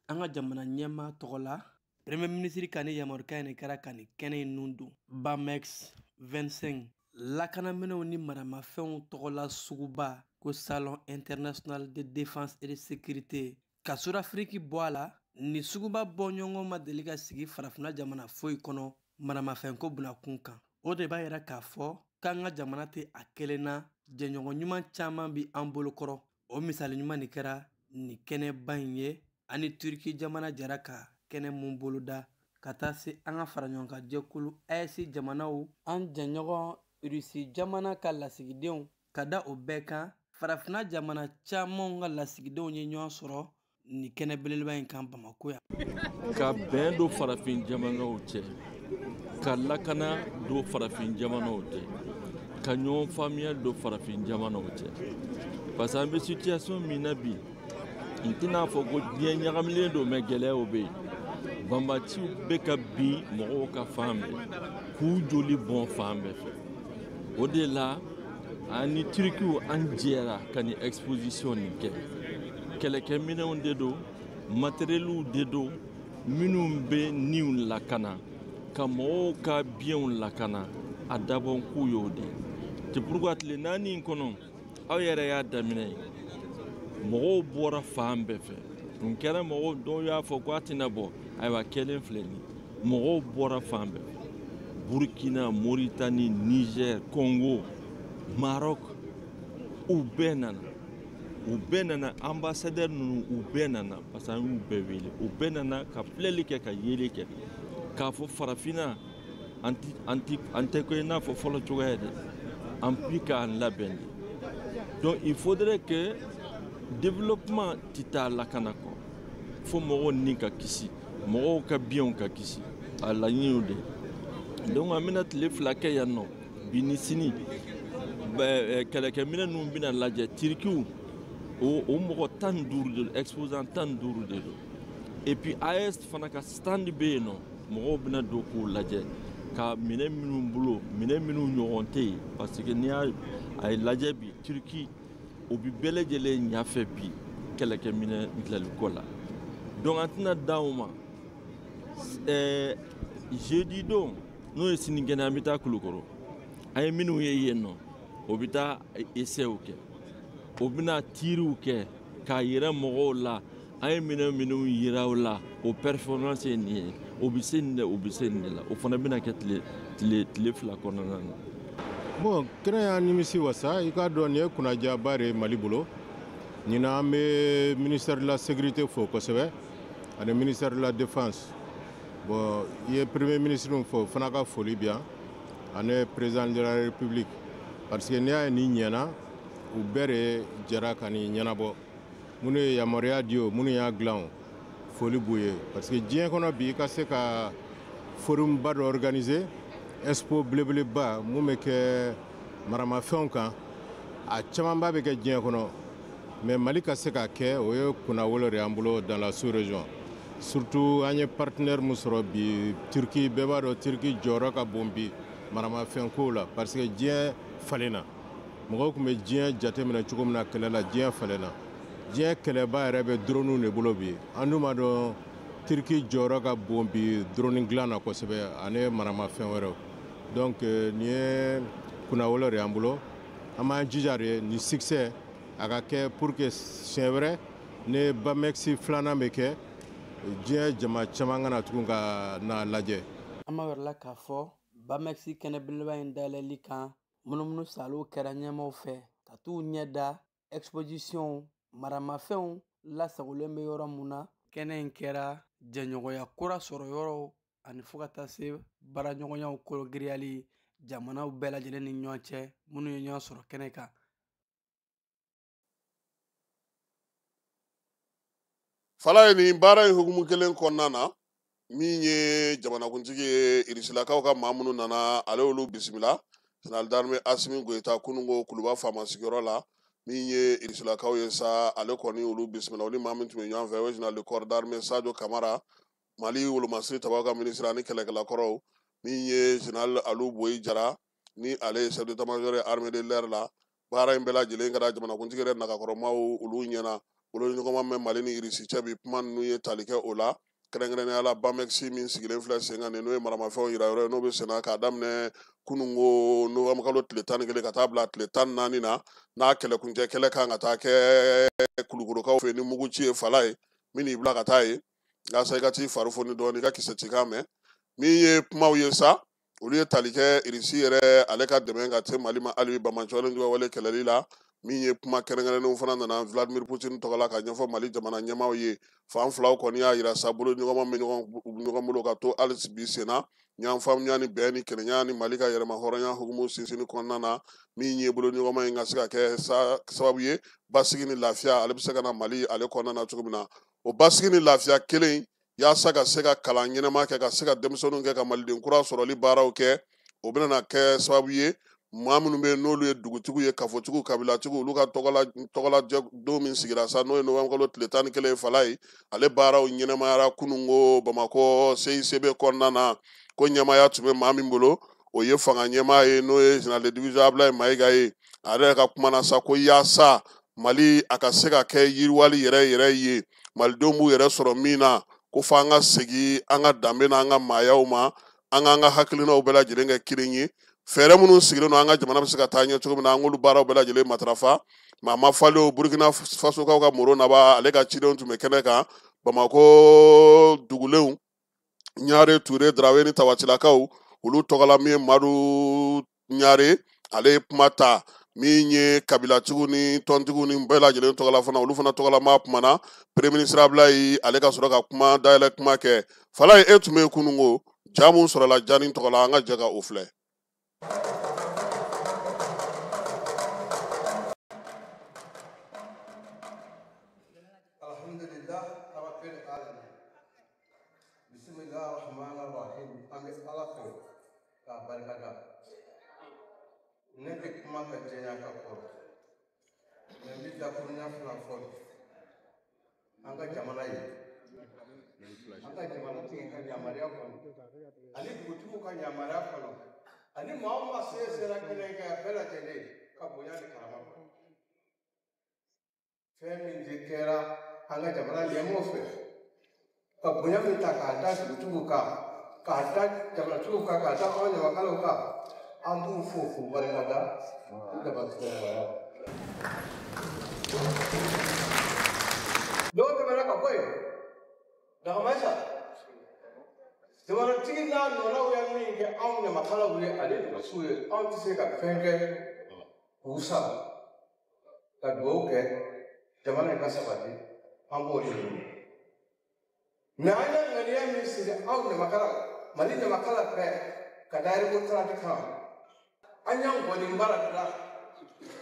Anga jamana ɲɛma tɔgɔ la premier ministre ka ni yamarukan in kɛra ka ni kɛnɛ in nun don Bamex 25 lakanaminɛw ni maramafɛnw tɔgɔ la suguba ko Salon international de défense et de sécurité ka Sud-Afrique bɔ a la ni suguba bɔɲɔgɔn ma deli ka sigi farafinna jamana foyi kɔnɔ maramafɛnko bunakun kan o de b'a yira k'a fɔ k'an ka jamana tɛ a kelen na jɛɲɔgɔn ɲuman caman bi an bolokɔrɔ o misali ɲuman ni kɛra ni kɛnɛba in ye ani Turki jamana jara ka kɛnɛ mun boloda ka taa se an ka fara ɲɔgɔn kan jɛkulu AES jamanaw an jɛɲɔgɔn Rusi jamana ka lasigidenw ka da o bɛɛ kan farafinna jamana camanw ka lasigidenw ye ɲɔgɔn sɔrɔ ni kɛnɛ belebeleba in kan Bamako yan ka bɛn do farafin jamanaw cɛ ka lakana do farafin jamanaw cɛ ka ɲɔgɔn faamuya do farafin jamanaw cɛ parce que an bɛ situation min na bi n tɛna fɔ ko diɲɛ ɲagamilen do mɛ gɛlɛyaw bɛ yen banbatiw bɛ ka bin mɔgɔw ka fan bɛɛ k'u joli bɔn fan bɛɛ fɛ o de la ani Turikiw an jɛra ka ni exposition nin kɛ kɛlɛkɛminɛnw de do matériels de do minnu bɛ niw lakana ka mɔgɔw ka biɲɛw lakana a dabɔn k'u y'o de c'est pourquoi tile naani in kɔnɔ aw yɛrɛ y'a daminɛ mɔgɔw bɔra fan bɛɛ fɛ tun kɛra mɔgɔw dɔw y'a fɔ ko a tɛna bɔ ayiwa kɛlen filɛ nin mɔgɔw bɔra fan bɛɛ fɛ Burkina Mauritanie Niger Congo Maroc u bɛɛ nana ambassadeur ninnu u bɛɛ nana parce que an y'u bɛɛ wele u bɛɛ nana ka filɛli kɛ ka yeli kɛ k'a fɔ farafinna an tɛ ko i n'a fɔ fɔlɔ cogoya dɛ an bi k'an labɛn de donc il faudrait que développement tɛ taa lakana kɔ fo mɔgɔw ni ka kisi mɔgɔw ka biɲɛw ka kisi a laɲiniw de donc an bɛna tile fila kɛ yan nɔ bi ni sini kɛlɛkɛminɛ ninnu bɛna lajɛ Tirikiw o mɔgɔ 15 de exposant 15 de do et puis AES fana ka stand bɛ yen nɔ mɔgɔw bɛna don k'o lajɛ ka minɛ minnu bolo minɛ minnu ɲɔgɔn tɛ yen parce que n'i y'a lajɛ bi Turki o bi bɛɛ lajɛlen ɲɛfɛ bi kɛlɛkɛminɛ dilanliko la donc an tɛna dan o ma jeudi don n'o ye sinikɛnɛ an bɛ taa Kulukɔrɔ an ye minnu ye yen nɔ o bɛ taa essaiw kɛ o bɛna tiiriw kɛ k'a yira mɔgɔw la an ye minɛ minnu yira o la o performance ye nin ye o bɛ se nin de o bɛ se nin de la o fana bɛna kɛ tile fila kɔnɔna na. Bon kɛnɛ y'an nimisi wasa i k'a dɔn nin ye kunnajaba de ye Mali bolo ɲinan an bɛ ministère de la sécurité fo kosɛbɛ ani ministère de la défense bon i ye premier ministre fo fana ka foli bi yan ani président de la république parce que n'i y'a ye nin ɲɛna u bɛɛ de jɛra ka nin ɲɛnabɔ minnu ye yamaruya di o minnu y'a dilan o foli b'u ye parce que diɲɛ kɔnɔ bi i ka se ka forum ba dɔ organiser expo belebeleba mun bɛ kɛ maramafɛnw kan a camanba bɛ kɛ diɲɛ kɔnɔ mais Mali ka se ka kɛ o ye kunnawolo de y'an bolo dans la sous-région. Surtout an ye partenaire mun sɔrɔ bi Turki, bɛɛ b'a dɔn Turki jɔyɔrɔ ka bon bi maramafɛnko la parce que diɲɛ falenna. Mɔgɔw tun bɛ diɲɛ jateminɛ cogo min na kɛlɛ la, diɲɛ falenna. Diɲɛ kɛlɛba yɛrɛ bɛ drone de bolo bi. An dun b'a dɔn Turki jɔyɔrɔ ka bon bi drone dilan na kosɛbɛ ani maramafɛn wɛrɛw. Donc nin ye kunnawolo de y'an bolo. An b'an jija de ni succès a ka kɛ pour que siɲɛ wɛrɛ ni Bamex filanan bɛ kɛ diɲɛ jama caman kana tugun ka n'a lajɛ. An ma wɛrɛ la k'a fɔ Bamex kɛnɛ belebeleba in dayɛlɛli kan munumunu salo kɛra ɲɛmaw fɛ ka t'u ɲɛ da exposition maramafɛnw lasagolen bɛ yɔrɔ mun na. Kɛnɛ in kɛra jɛɲɔgɔnya kura sɔrɔ yɔrɔw ani fo ka taa se baaraɲɔgɔnyaw kologiriyali jamanaw bɛɛ lajɛlen ni ɲɔgɔn cɛ minnu ye ɲɔgɔn sɔrɔ kɛnɛ kan. Fala ye nin baara in hukumu kelen kɔnɔna na min ye jamanakuntigi ye Irisilakaw ka maa minnu nana ale olu bisimila. Général d'armée Asimi Goïta kunungo Kuluba faama sigiyɔrɔ la min ye Irisilakaw ye sa ale kɔni olu bisimila olu maa min tun bɛ ɲɔgɔn fɛ o ye général de corps d'armée Sadio Kamara Mali wolomasiri tabaw ka ministre ani kɛlɛkɛlakɔrɔw min ye général Alu Boyi Jara ni ale chef d'état-major ye armée de l'air la baara in bɛɛ lajɛlen kɛra jamanakuntigi yɛrɛ nagakɔrɔmaw olu ɲɛna olu ɲɔgɔnma mɛn Mali ni Irisi cɛ bi kuma ninnu ye tali kɛ o la kɛrɛnkɛrɛnnenya la Bamex min sigilen filɛ sen kan nin n'o ye maramafɛnw yira yɔrɔ ye n'o bɛ senna k'a daminɛ kunungo novembre kalo tile 11 ka taa bila tile 14 na n'a kɛlɛkuncɛ kɛlɛ kan ka taa kɛ Kulukorokaw fɛ ni muguci ye Fala ye min n'i bila ka taa ye nka i ka t'i fari foni dɔɔni i ka kisɛ ci kan mɛn min ye kumaw ye sa olu ye tali kɛ Irisi yɛrɛ ale ka dɛmɛ ka se Mali ma hali Bamacɔlen wale kɛlɛli la min ye kuma kɛrɛnkɛrɛnnenw fana nana Vladimir Poutine tɔgɔ la ka ɲɛfɔ Mali jamana ɲɛmaaw ye fan filaw kɔni y'a yira sa bolo ɲɔgɔnma bɛ ɲɔgɔn bolo ka to hali bi senna ɲɔgɔnfaamuya ni bɛn ni kɛlɛɲɔgɔnya ni Mali ka yɛrɛma hɔrɔnya hukumu sinsinni kɔnɔna na min ye bolo ɲɔgɔnma in ka se ka kɛ sababu ye basigi ni lafiya ale bɛ se ka na Mali ale kɔnɔna na cogo min na o basigi ni lafiya kelen yaasa ka se ka kalan ɲɛnama kɛ ka se ka denmisɛnninw kɛ ka maliden kura sɔrɔli baaraw kɛ o bɛna kɛ sababu ye maa minnu bɛ n'olu ye dugutigiw ye kafotigiw kabilatigiw olu ka tɔgɔla don min sigira sa n'o ye novembre kalo tile 11 ye Fala ye ale baaraw ɲɛnamayara kunungo Bamakɔ CICB kɔnɔna na ko ɲɛmaya tun bɛ maa min bolo o ye fanga ɲɛmaa ye n'o ye général de division Ablaye Mayiga ye a yɛrɛ ka kuma na sa ko yaasa Mali a ka se ka kɛ yiriwali yɛrɛ ye malidenw b'u yɛrɛ sɔrɔ min na ko fɔ an ka segin an ka danbe n'an ka maayaw ma an k'an ka hakilinaw bɛɛ lajɛlen kɛ kelen ye fɛɛrɛ minnu sigilen don an ka jamana bɛ se ka taa ɲɛ cogo min na an k'olu baaraw bɛɛ lajɛlen matarafa maa ma falen Burkina Fasokaw ka Moro Naba ale ka cidenw tun bɛ kɛnɛ kan Bamako dugulenw Ɲare Ture Darawe ni Tawatilakaw olu tɔgɔla min ye Madu Ɲare ale ye kuma ta min ye kabilatigiw ni tɔntigiw ni bɛɛ lajɛlen tɔgɔla fana olu fana tɔgɔla maa kuma na premier ministre Ablaye ale ka sɔrɔ ka kuma dayɛlɛ kuma kɛ Fala ye tun bɛ kunungo ja mun sɔrɔla ja nin tɔgɔla an ka jɛ ka o filɛ. Ne bɛ kuma ka jɛya ka kɔrɔ mais n bɛ dakurunya fila fɔ an ka jamana ye an ka jamanatigi ka yamaruya kɔnɔ ani dugutigiw ka yamaruya kɔnɔ ani maa o maa sera kɛnɛ kɛ bɛɛ lajɛlen ka bonya ni karama kɔnɔ fɛn min de kɛra an ka jamana ɲɛmɔgɔw fɛ ka bonya min ta k'a da dugutigiw kan k'a da jamanatigiw kan k'a da anw ɲamakalaw kan an b'u fo barikada dɔw tɛmɛna ka bɔ yen dagamasa jamanatigi n'a nɔnaw ye min kɛ anw ɲamakalaw ye ale dugutigiw ye anw tɛ se ka fɛn kɛ k'u sara ka dugawu kɛ jamana in ka sabati an b'o de ɲini mais an ye ŋaniya min sigi anw ɲamakalaw Mali ɲamakala bɛɛ ka da yɛrɛko kan an y'an gɔni baara dilan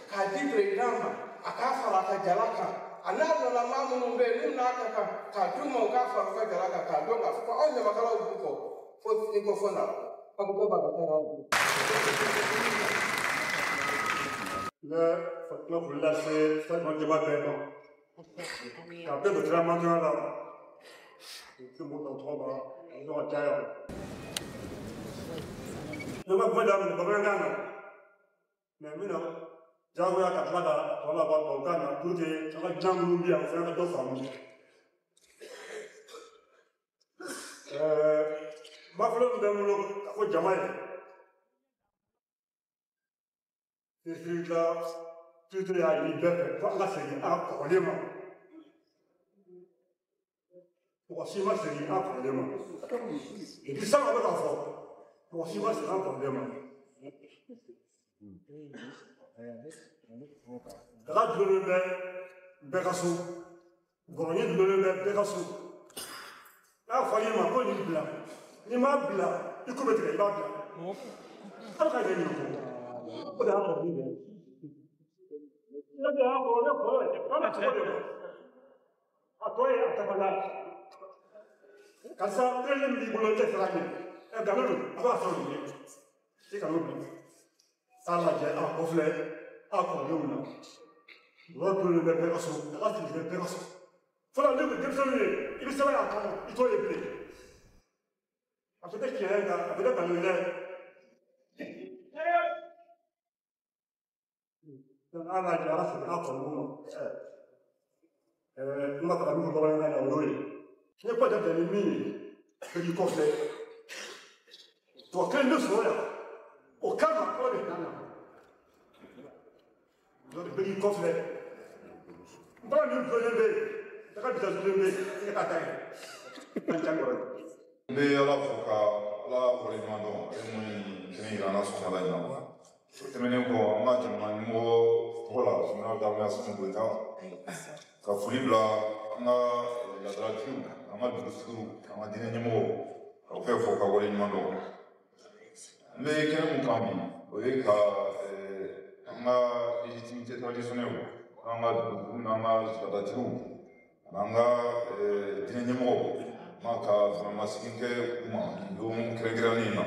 k'a di président ma a k'a fara a ka jala kan a n'a nana maa minnu bɛ yen n'u n'a ka kan k'a d'u ma u k'a fara u ka jala kan k'a dɔn k'a fɔ ko anw ɲamakalaw b'u kɔ fo i ko fɔ na Fatima Boula, c'est ça qu'on débat maintenant. Après le traitement là, tout le monde en trois, ils ont un tailleur. Je vais vous dire, je vais vous dire, mais maintenant, j'avoue à Katlada, on va voir au Ghana, tout est, ça va jamais nous bien, on fait deux familles. Ma fleur de Moulou, à quoi Jamaï? C'est là, tout est à l'hiver, là c'est un problème. Pour si moi c'est un problème. Et puis ça va être fort. Pour si moi c'est un problème. Là, je le mets, Bégassou. Gagné de le mettre, Bégassou. Là, il faut que je me blanc. Il m'a blanc. Il coupe le trait, il va blanc. Alors, il y a un problème. Kasa tren di bulan teh lagi. Galon apa asal ni? Si galon. Salah je aku flek, aku nyuna. Waktu ni berpegasu, lagi berpegasu. Fala ni berpegasu ni. Ini siapa yang kamu? Itu yang beli. Apa dah kira dah? Apa dah kalau ni? Dan Allah jalan sebab aku nyuna. Mak kami berbaring dengan orang. Il n'y a pas d'ennemi que du conflit. Toi, quel ne soit au calme, pas de nana. Notre pays conflit. Pas de problème. Tu as besoin de problème. Tu as besoin de mais ala foka ala wale mando emu kini rana sona la ina temene ko ma jama mo hola sona da ma sona buta ka fulibla nga la traduction ama dusuru ama dine nyemo ka fe foka wale mando me kene mu kambi o e ka nga légitimité traditionnelle nga dusuru nga traduction nga dine nyemo maka masikinke kuma dum kregranina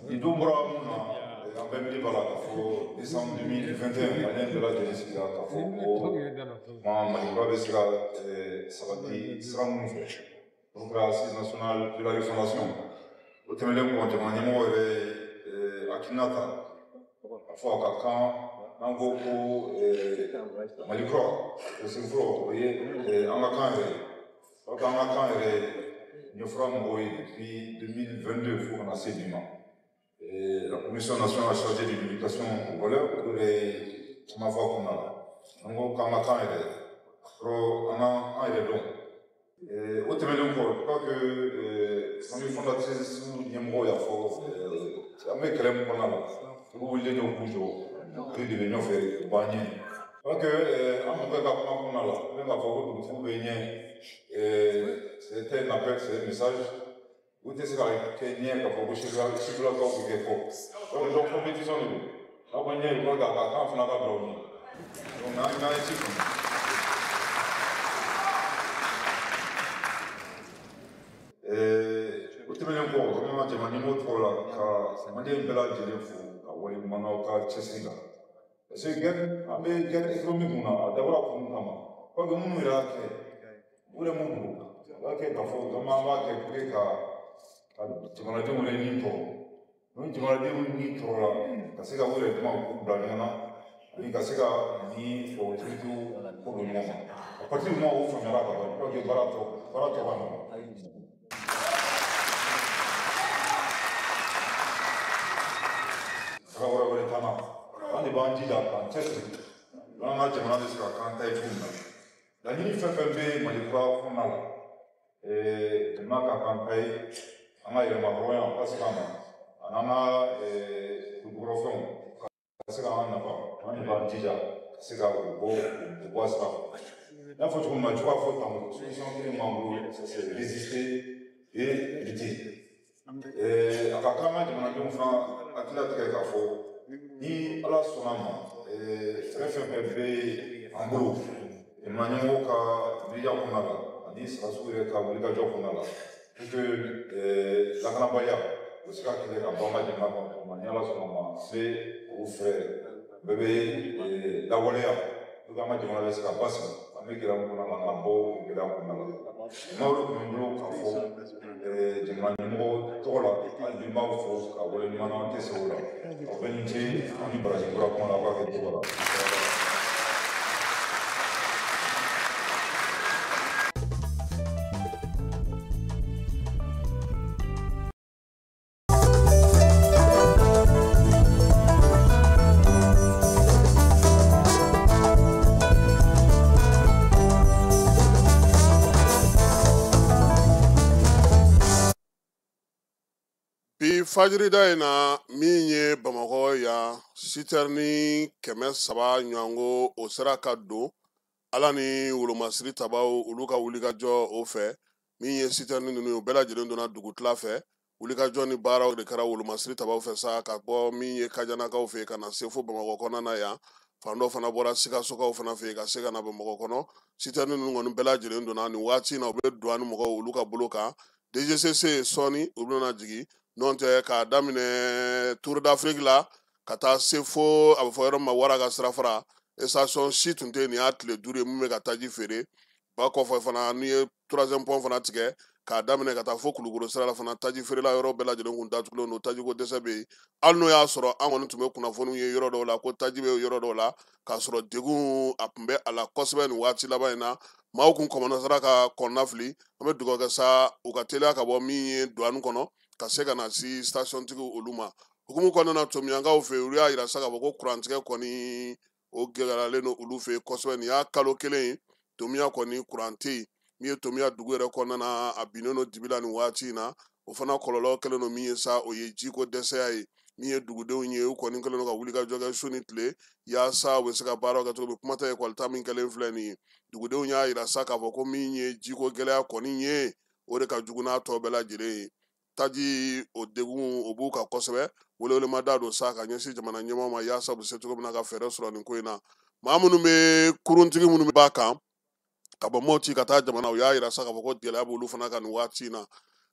idum bramuna ambemli bala kafo décembre 2021 année de la Genesis kafo ma malika besira sabati sram donc la assise nationale de la refondation au temele ko jamani mo akinata afo akakan nango ko malikro sifro angakande donc, on a depuis 2022 pour un enseignement. La Commission nationale chargée de l'éducation au voleur, on a vu qu'on a. Donc, on a donc. Au terme de je crois que la fondatrice Niamro, il y a fort. Mais quand même, on a là. Vous voulez nous bouger, plus de l'union fait bagner. Donc, on va qu'on a là. Même avant que vous veniez. C'était un appel, c'est un message. Vous êtes Kenyan, quand vous êtes là, si vous l'avez fait, donc les gens compétition de vous. Là, vous avez le droit à quand on a pas brownie. Donc, on a un équipe. Vous avez un peu, comme on a dit, on a un autre là, on a un bel âge de fou, on a un autre Chessinga. C'est que, on a un gars économique, on a d'abord pour nous, pas que nous, il a ule mungu wake kafo kama wake kuleka timalaje ule nito no timalaje ule nito la kasika ule kama kublanana ni kasika ni fo titu ko mo a partir mo o fanya la ba ko barato bano ora ora tama ande banji da kan testi langa jamana de ska kan tai funda la ligne FFB malikuwa kuna la maka kampai ama ile maroya kasama anama kugrofon kasika ana ba ani ba tija kasika ubo aspa la faut qu'on m'a trois fois dans solution que mambo c'est résister et lutter akakama de mon enfant athlète quelque fois ni ala sonama FFB en gros Emmanuel ka via kunala ani sasure ka bulika jo kunala que la kanabaya usika kile ka bamba de ma manyala so ma c'est au frère bebe lawaleya pour que jamana bɛ se ka basigi an bɛ gɛlɛya mun kɔnɔ ka bɔ o gɛlɛya kɔnɔna la n'aw tun bɛ bolo k'a fɔ jamana ɲɛmɔgɔ tɔgɔ la hali ni b'aw fɔ ka wale ɲuman na tɛ se o la aw bɛ ni ce ani baraji kura kuma la aw b'a kɛ cogo la. Fajirida in na min ye Bamakɔ yan sitɛrni 300 ɲɔgɔngo o sera ka don Ala ni wolomasiri tabaw olu ka wulikajɔ o fɛ min ye sitɛrni ninnu o bɛɛ lajɛlen donna dugutila fɛ wulikajɔ ni baaraw de kɛra wolomasiri tabaw fɛ sa ka bɔ min ye Kajanakaw fɛ ka na se fo Bamakɔ kɔnɔna na yan fan dɔ fana bɔra Sikasokaw fana fɛ ka se ka na Bamakɔ kɔnɔ sitɛrni ninnu kɔni bɛɛ lajɛlen donna nin waati na u bɛ don ani mɔgɔw olu ka bolo kan DGCC sɔɔni u bɛna jigin n'o tɛ k'a daminɛ Tour d'Afrique la ka taa se fo a bɛ fɔ yɔrɔ min ma wara ka sirafara station si tun tɛ nin y'a tile 5 ye mun bɛ ka taji feere ba kɔfɛ fana n'i ye 3e pont fana tigɛ k'a daminɛ ka taa fo Kulukoro sira la fana taji feerela yɔrɔ bɛɛ lajɛlen kun datugulen don tajiko dɛsɛ bɛ yen hali n'o y'a sɔrɔ an kɔni tun bɛ kunnafoniw ye yɔrɔ dɔw la ko taji bɛ yɔrɔ dɔw la k'a sɔrɔ degun a tun bɛ a la kosɛbɛ nin waati laban in na maaw kun kɔmɔnasara ka kɔnɔna fili an bɛ dugawu kɛ sa u ka teliya ka bɔ min ye douane kɔnɔ ka se ka na si station tigiw olu ma hukumu kɔnɔna na Tomiyankaw fɛ olu y'a yira sa k'a fɔ ko kurantigɛ kɔni o gɛlɛyalen don olu fɛ kosɛbɛ nin y'a kalo kelen ye Tomiya kɔni kuran tɛ yen min ye Tomiya dugu yɛrɛ kɔnɔna na a binnen don dibi la nin waati in na o fana kɔlɔlɔ kɛlen don min ye sa o ye jiko dɛsɛya ye min ye dugudenw ye u kɔni kɛlen don ka wulikajɔ kɛ su ni tile yaasa u bɛ se ka baaraw kɛ cogo min kuma tɛ ekɔli ta min kɛlen filɛ nin ye dugudenw y'a yira sa k'a fɔ ko min ye jiko gɛlɛya kɔni ye o de ka jugu n'a tɔ bɛɛ lajɛlen ye taji o degun o b'u kan kosɛbɛ welewelemada don sa ka ɲɛsin jamana ɲɛmaaw ma yaasa u bɛ se cogo min na ka fɛɛrɛ sɔrɔ nin ko in na maa minnu bɛ kuruntigi minnu b'a kan ka bɔ Mɔti ka taa jamana u y'a yira sa k'a fɔ ko gɛlɛya b'olu fana kan nin waati in na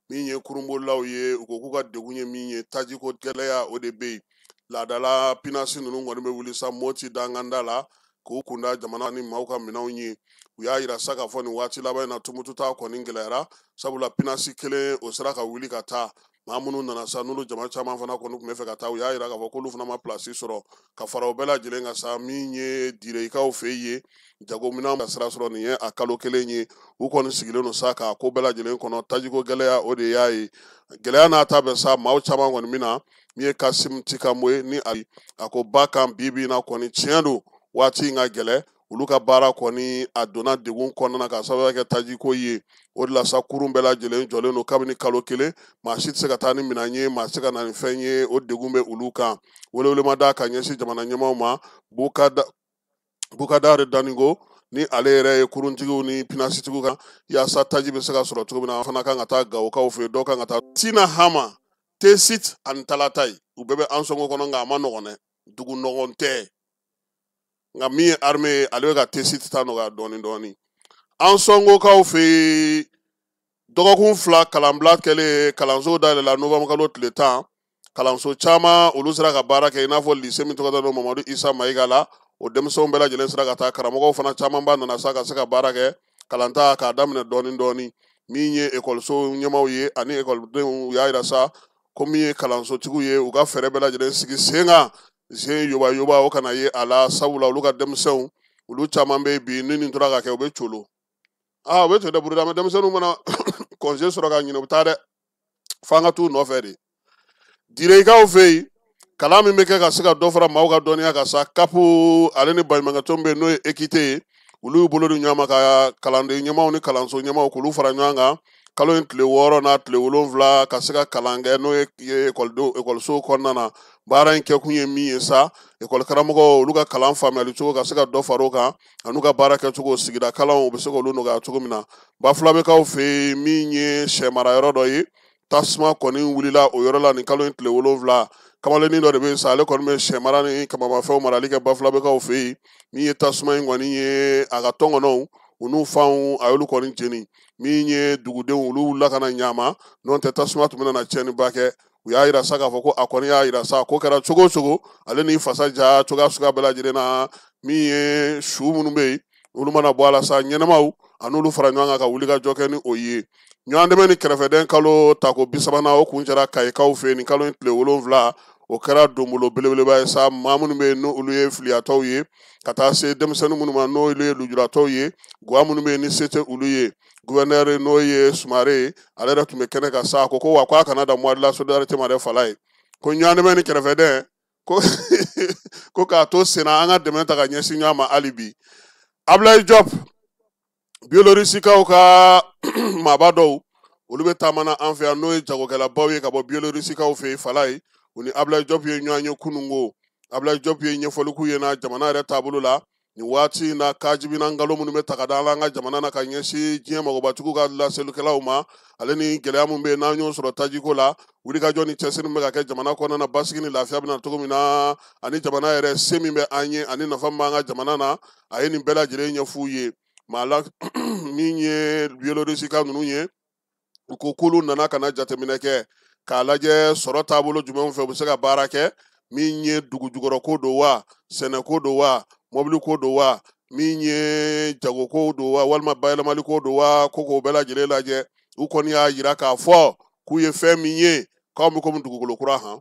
min ye kurunbolilaw ye u ko k'u ka degun ye min ye tajiko gɛlɛya o de bɛ yen laadala pinasi ninnu kɔni bɛ wuli sa Mɔti danganda la k'u kunda jamana ni maaw ka minɛnw ye u y'a yira sa k'a fɔ nin waati laban in na tumututa kɔni gɛlɛyara sabula pinasi kelen o sera ka wuli ka taa maa minnu nana sa n'olu jama caman fana kɔni tun bɛ fɛ ka taa u y'a yira k'a fɔ k'olu fana ma pilasi sɔrɔ ka fara o bɛɛ lajɛlen kan sa min ye Direkaw fɛ ye jagominɛw ka sira sɔrɔ nin ye a kalo kelen ye u kɔni sigilen don sa k'a ko bɛɛ lajɛlen kɔnɔ tajiko gɛlɛya o de y'a ye gɛlɛya n'a ta bɛ sa maaw caman kɔni min na min ye Kasim Tikamo ye ni a ko ba kan bi na kɔni tiɲɛ don waati in ka gɛlɛ olu ka baara kɔni a donna degun kɔnɔna ka sababu kɛ tajiko ye o de la sa kurun bɛɛ lajɛlen jɔlen don kabini kalo kelen maa si tɛ se ka taa ni minɛn ye maa se ka na ni fɛn ye o degun bɛ olu kan welewelemada ka ɲɛsin jamana ɲɛmaaw ma Bukadari Daningo ni ale yɛrɛ ye kuruntigiw ni pinasitigiw kan yaasa taji bɛ se ka sɔrɔ cogo min na an fana kan ka taa Gawokaw fɛ yen dɔw kan ka taa Tina Hama Tesit ani Talatai u bɛɛ bɛ an sɔngɔ kɔnɔ nka a ma nɔgɔn dɛ dugu nɔgɔn tɛ nka min ye armée ye ale bɛ ka Tesit ta nɔgɔya dɔɔni dɔɔni an sɔngɔkaw fɛ yen dɔgɔkun 2 kalanbila kɛlen kalanso dayɛlɛla novembre kalo tile 10 kalanso caman olu sera ka baara kɛ i n'a fɔ lycée min tɔgɔ dalen don Mamadu Isa Mayiga la o denmisɛnw bɛɛ lajɛlen sera ka taa karamɔgɔw fana camanba nana sa ka se ka baara kɛ kalanta k'a daminɛ dɔɔni dɔɔni min ye ekɔliso ɲɛmaaw ye ani ekɔlidenw u y'a yira sa ko min ye kalansotigiw ye u ka fɛɛrɛ bɛɛ lajɛlen sigi sen kan sen yoba o kana ye a la sabula olu ka denmisɛnw olu caman bɛ bi ni nin tora ka kɛ u bɛ colo u bɛ to dɛ buruda denmisɛnninw mana congé sɔrɔ ka ɲinɛ u bɛ taa dɛ f'an ka t'u nɔfɛ de Direkaw fɛ yen kalan min bɛ kɛ ka se ka dɔ fara maaw ka dɔnniya kan sa kapu ale ni baɲumankɛtɔn bɛ yen n'o ye ekite ye olu y'u bolo di ɲɔgɔn ma ka kalanden ɲɛmaaw ni kalanso ɲɛmaaw k'olu fara ɲɔgɔn kan kalo in tile 6 n'a tile 7 ka se ka kalan kɛ n'o ye ekɔliso kɔnɔna na baara in kɛkun ye min ye sa ekɔli karamɔgɔw olu ka kalan faamuyali cogo ka se ka dɔ fara o kan an'u ka baara kɛcogo sigida kalanw u bɛ se k'olu nɔgɔya cogo min na Bafulabekaw fɛ yen min ye sɛ mara yɔrɔ dɔ ye tasuma kɔni wulila o yɔrɔ la nin kalo in tile 7 kamalennin dɔ de bɛ yen sa ale kɔni bɛ sɛ mara ni kamamafɛnw marali kɛ Bafulabekaw fɛ yen min ye tasuma in kɔni ye a ka tɔnkɔnɔw u n'u fanw a y'olu kɔni jeni min ye dugudenw olu wulila ka na ɲama n'o tɛ tasuma tun bɛna na tiɲɛniba kɛ u y'a yira sa k'a fɔ ko a kɔni y'a yira sa ko kɛra cogo o cogo ale ni fasa ja cogoya suguya bɛɛ lajɛlen na min ye su minnu bɛ yen olu mana bɔ a la sa ɲɛnɛmaw a n'olu fara ɲɔgɔn kan ka wuli ka jɔ kɛ ni o ye ɲɔgɔn dɛmɛ ni kɛrɛfɛden kalo tako 30nan o kun cɛra kayikaw fɛ nin kalo in tile 7 o kɛra donbolo belebeleba ye sa maa minnu bɛ yen n'olu ye filiyatɔw ye ka taa se denmisɛnnin minnu ma n'olu ye lujuratɔw ye guwa minnu bɛ yen ni se tɛ olu ye gouverneur n'o ye Sumare ye ale yɛrɛ tun bɛ kɛnɛ kan sa ko wa k'a kana da mois de la solidarité ma dɛ fala ye ko ɲɔgɔn dɛmɛ ni kɛrɛfɛden ko k'a to senna an ka dɛmɛ ta ka ɲɛsin ɲɔgɔn ma hali bi Ablaye Diop Biélorusikaw ka maaba dɔw olu bɛ taamana an fɛ yan n'o ye jagokɛlabaw ye ka bɔ Biélorusikaw fɛ yen fala ye u ni Ablaye Diop ye ɲɔgɔn ye kununko Ablaye Diop ye ɲɛfɔli k'u ye na jamana yɛrɛ taabolo la nin waati in na kaajibina nkalon minnu bɛ ta ka da an ka jamana na ka ɲɛsin diɲɛ magobatigiw ka laselikɛlaw ma ale ni gɛlɛya min bɛ yen n'an y'o sɔrɔ tajiko la wulikajɔ ni cɛsiri min bɛ ka kɛ jamana kɔnɔna na basigi ni lafiya bɛna cogo min na ani jamana yɛrɛ se min bɛ an ye ani nafa min b'an ka jamana na a ye nin bɛɛ lajɛlen ɲɛf'u ye maa la min ye Biélorusika ninnu ye u ko k'olu nana ka na jateminɛ kɛ k'a lajɛ sɔrɔ taabolo jumɛnw fɛ u bɛ se ka baara kɛ min ye dugujukɔrɔko don wa sɛnɛko don wa mobiliko don wa min ye jagoko don wa walima bayɛlɛmaliko don wa ko k'o bɛɛ lajɛlen lajɛ u kɔni y'a yira k'a fɔ k'u ye fɛn min ye k'anw bɛ komi dugukolo kura han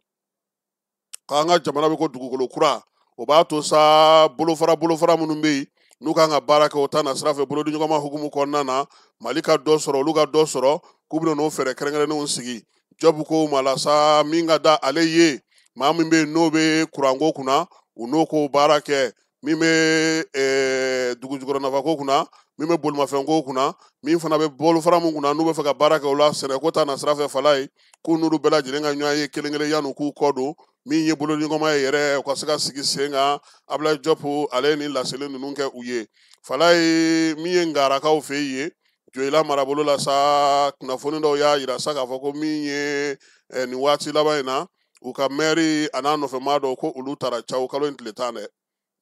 k'an ka jamana bɛ ko dugukolo kura o b'a to sa bolofara minnu bɛ yen n'u kan ka baara kɛ o ta na sira fɛ bolodiɲɔgɔnma hukumu kɔnɔna na Mali ka dɔ sɔrɔ olu ka dɔ sɔrɔ k'u bɛna n'o fɛɛrɛ kɛrɛnkɛrɛnnenw sigi Job ko ma la sa min ka da ale ye maa min bɛ yen n'o bɛ kuranko kunna u n'o ko baara kɛ min bɛ dugujukɔrɔ nafako kunna min bɛ bolimafɛnko kunna min fana bɛ bolofara min kunna n'u bɛ fɛ ka baara kɛ o la sɛnɛko ta na sira fɛ fala ye k'u n'olu bɛɛ lajɛlen ka ɲɔgɔn ye kelen-kelen yan'u k'u kɔ don min ye bolodiɲɔgɔnma ye yɛrɛ u ka se ka sigi sen kan Ablaye Diop ale ni laseli ninnu kɛ u ye fala ye min ye ngarakaw fɛ yen Joyila marabolo la sa kunnafoni dɔw y'a yira sa k'a fɔ ko min ye nin waati laban in na u ka maire a n'a nɔfɛmaa dɔw ko olu taara Cawo kalo in tile 10 dɛ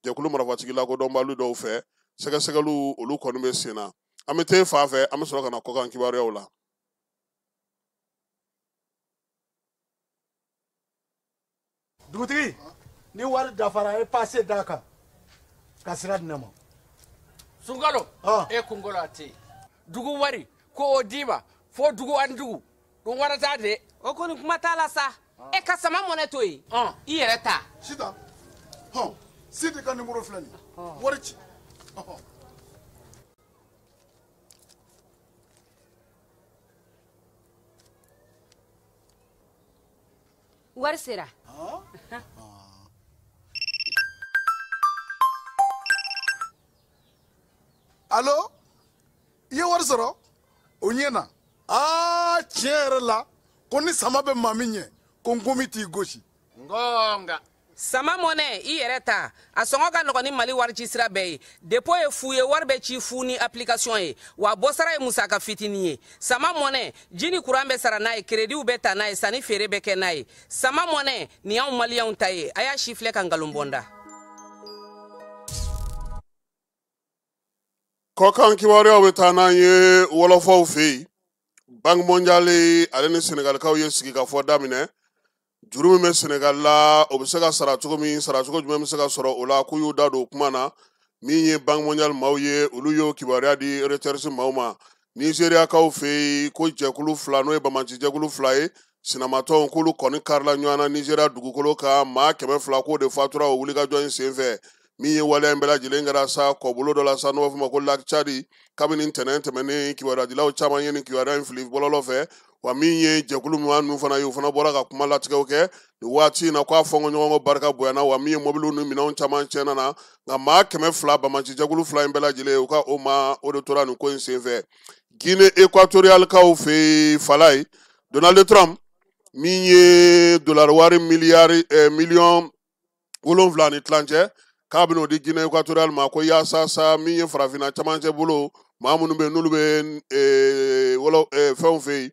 jɛkulu marafatigi lakodɔnbaliw dɔw fɛ sɛgɛsɛgɛliw olu kɔni bɛ sen na an bɛ taa fan fɛ an bɛ sɔrɔ ka na kɔkan kibaruyaw la dugutigi ni wari dafara e passe d'a kan ka sira di ne ma Sunkalo e kunkolo a tɛ dugu wari ko o d'i ma fo dugu ani dugu o wari t'a de o kɔni kuma t'a la sa e ka sama mɔnɛ to yen i yɛrɛ ta Sita Sidi ka numéro filɛ nin wari ci wari sera Allo i ye wari sɔrɔ o ɲɛna tiɲɛ yɛrɛ la ko ni sama bɛ maa min ɲɛ ko nkomi t'i gosi ngonga sama mɔnɛ i yɛrɛ ta a sɔngɔ ka nɔgɔn ni Mali warici sira bɛɛ ye dépôt ye fu ye wari bɛ ci fu ni application ye wa bɔsara ye musaka fitinin ye sama mɔnɛ ji ni courant bɛ sara n'a ye crédit bɛ ta n'a ye sanni feere bɛ kɛ n'a ye sama mɔnɛ nin y'anw maliyɛnw ta ye a y'a si filɛ ka nkalon bɔnda kɔkan kibaruyaw bɛ taa n'an ye wɔlɔfɔw fɛ yen Banque mondiale ale ni Senegalikaw ye sigikafɔ daminɛ juru min bɛ Senegal la o bɛ se ka sara cogo min sara cogo jumɛn bɛ se ka sɔrɔ o la k'u y'u da don o kuma na min ye Banque mondiale maaw ye olu y'o kibaruya di Reuters maaw ma Nigeriakaw fɛ yen ko jɛkulu fila n'o ye Bamaci jɛkulu fila ye sinamatɔw k'olu kɔni karila ɲɔgɔn na Nigeria dugukolo kan maa 200 k'o de fatura o wulikajɔ in senfɛ min ye waleya in bɛɛ lajɛlen kɛra sa kɔbolo dɔ la sa n'o b'a fɔ ma ko Lac Tchad kabini ntɛnɛn tɛmɛnen kibaruyadilaw caman ye nin kibaruya in fili bɔlɔlɔ fɛ wa min ye jɛkulu min fana ye o fana bɔra ka kuma latigɛw kɛ nin waati in na k'a fɔ ɲɔgɔn barika bonyana wa min ye mobiliw ni minɛnw caman tiɲɛna na nka maa 200 Bamaci jɛkulu fila in bɛɛ lajɛlen u ka o ma o de tora nin ko in senfɛ Guinée équatorialekaw fɛ fala ye Donald Trump min ye dollar wari miliyɔn 7 ni tilancɛ k'a bɛna o di Guinée équatoriale ma ko yaasa sa min ye farafinna camancɛ bolo maa minnu bɛ yen n'olu bɛ fɛnw fɛ yen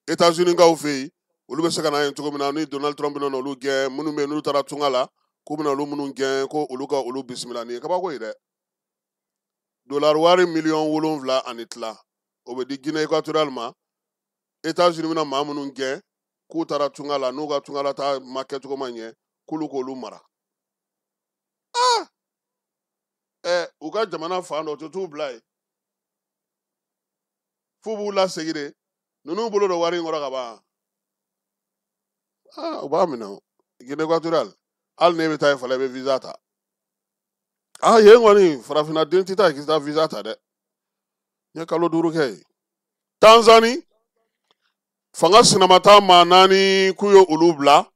États-Unis kaw fɛ yen olu bɛ se ka na yen cogo min na ni Donald Trump bɛna olu gɛn minnu bɛ yen n'olu taara tunga la k'u bɛna olu minnu gɛn ko olu ka olu bisimila nin ye kabako ye dɛ dollar wari miliyɔn 7 ani tila o bɛ di Guinée équatoriale ma États-Unis bɛna maa minnu gɛn k'u taara tunga la n'u ka tunga la taa ma kɛcogo ma ɲɛ k'olu k'olu mara u ka jamana fan dɔ o tɛ t'u bila yen f'u b'u lasegin de ninnu bolo don wari in kɔrɔ ka ban u b'a minɛ Guinée équatoriale hali n'e bɛ taa yen fana i bɛ visa ta yen kɔni farafinna den tɛ taa yen k'i taa visa ta dɛ n ye kalo 5 kɛ yen Tanzanie fanga sinamata maa 4 k'u ye olu bila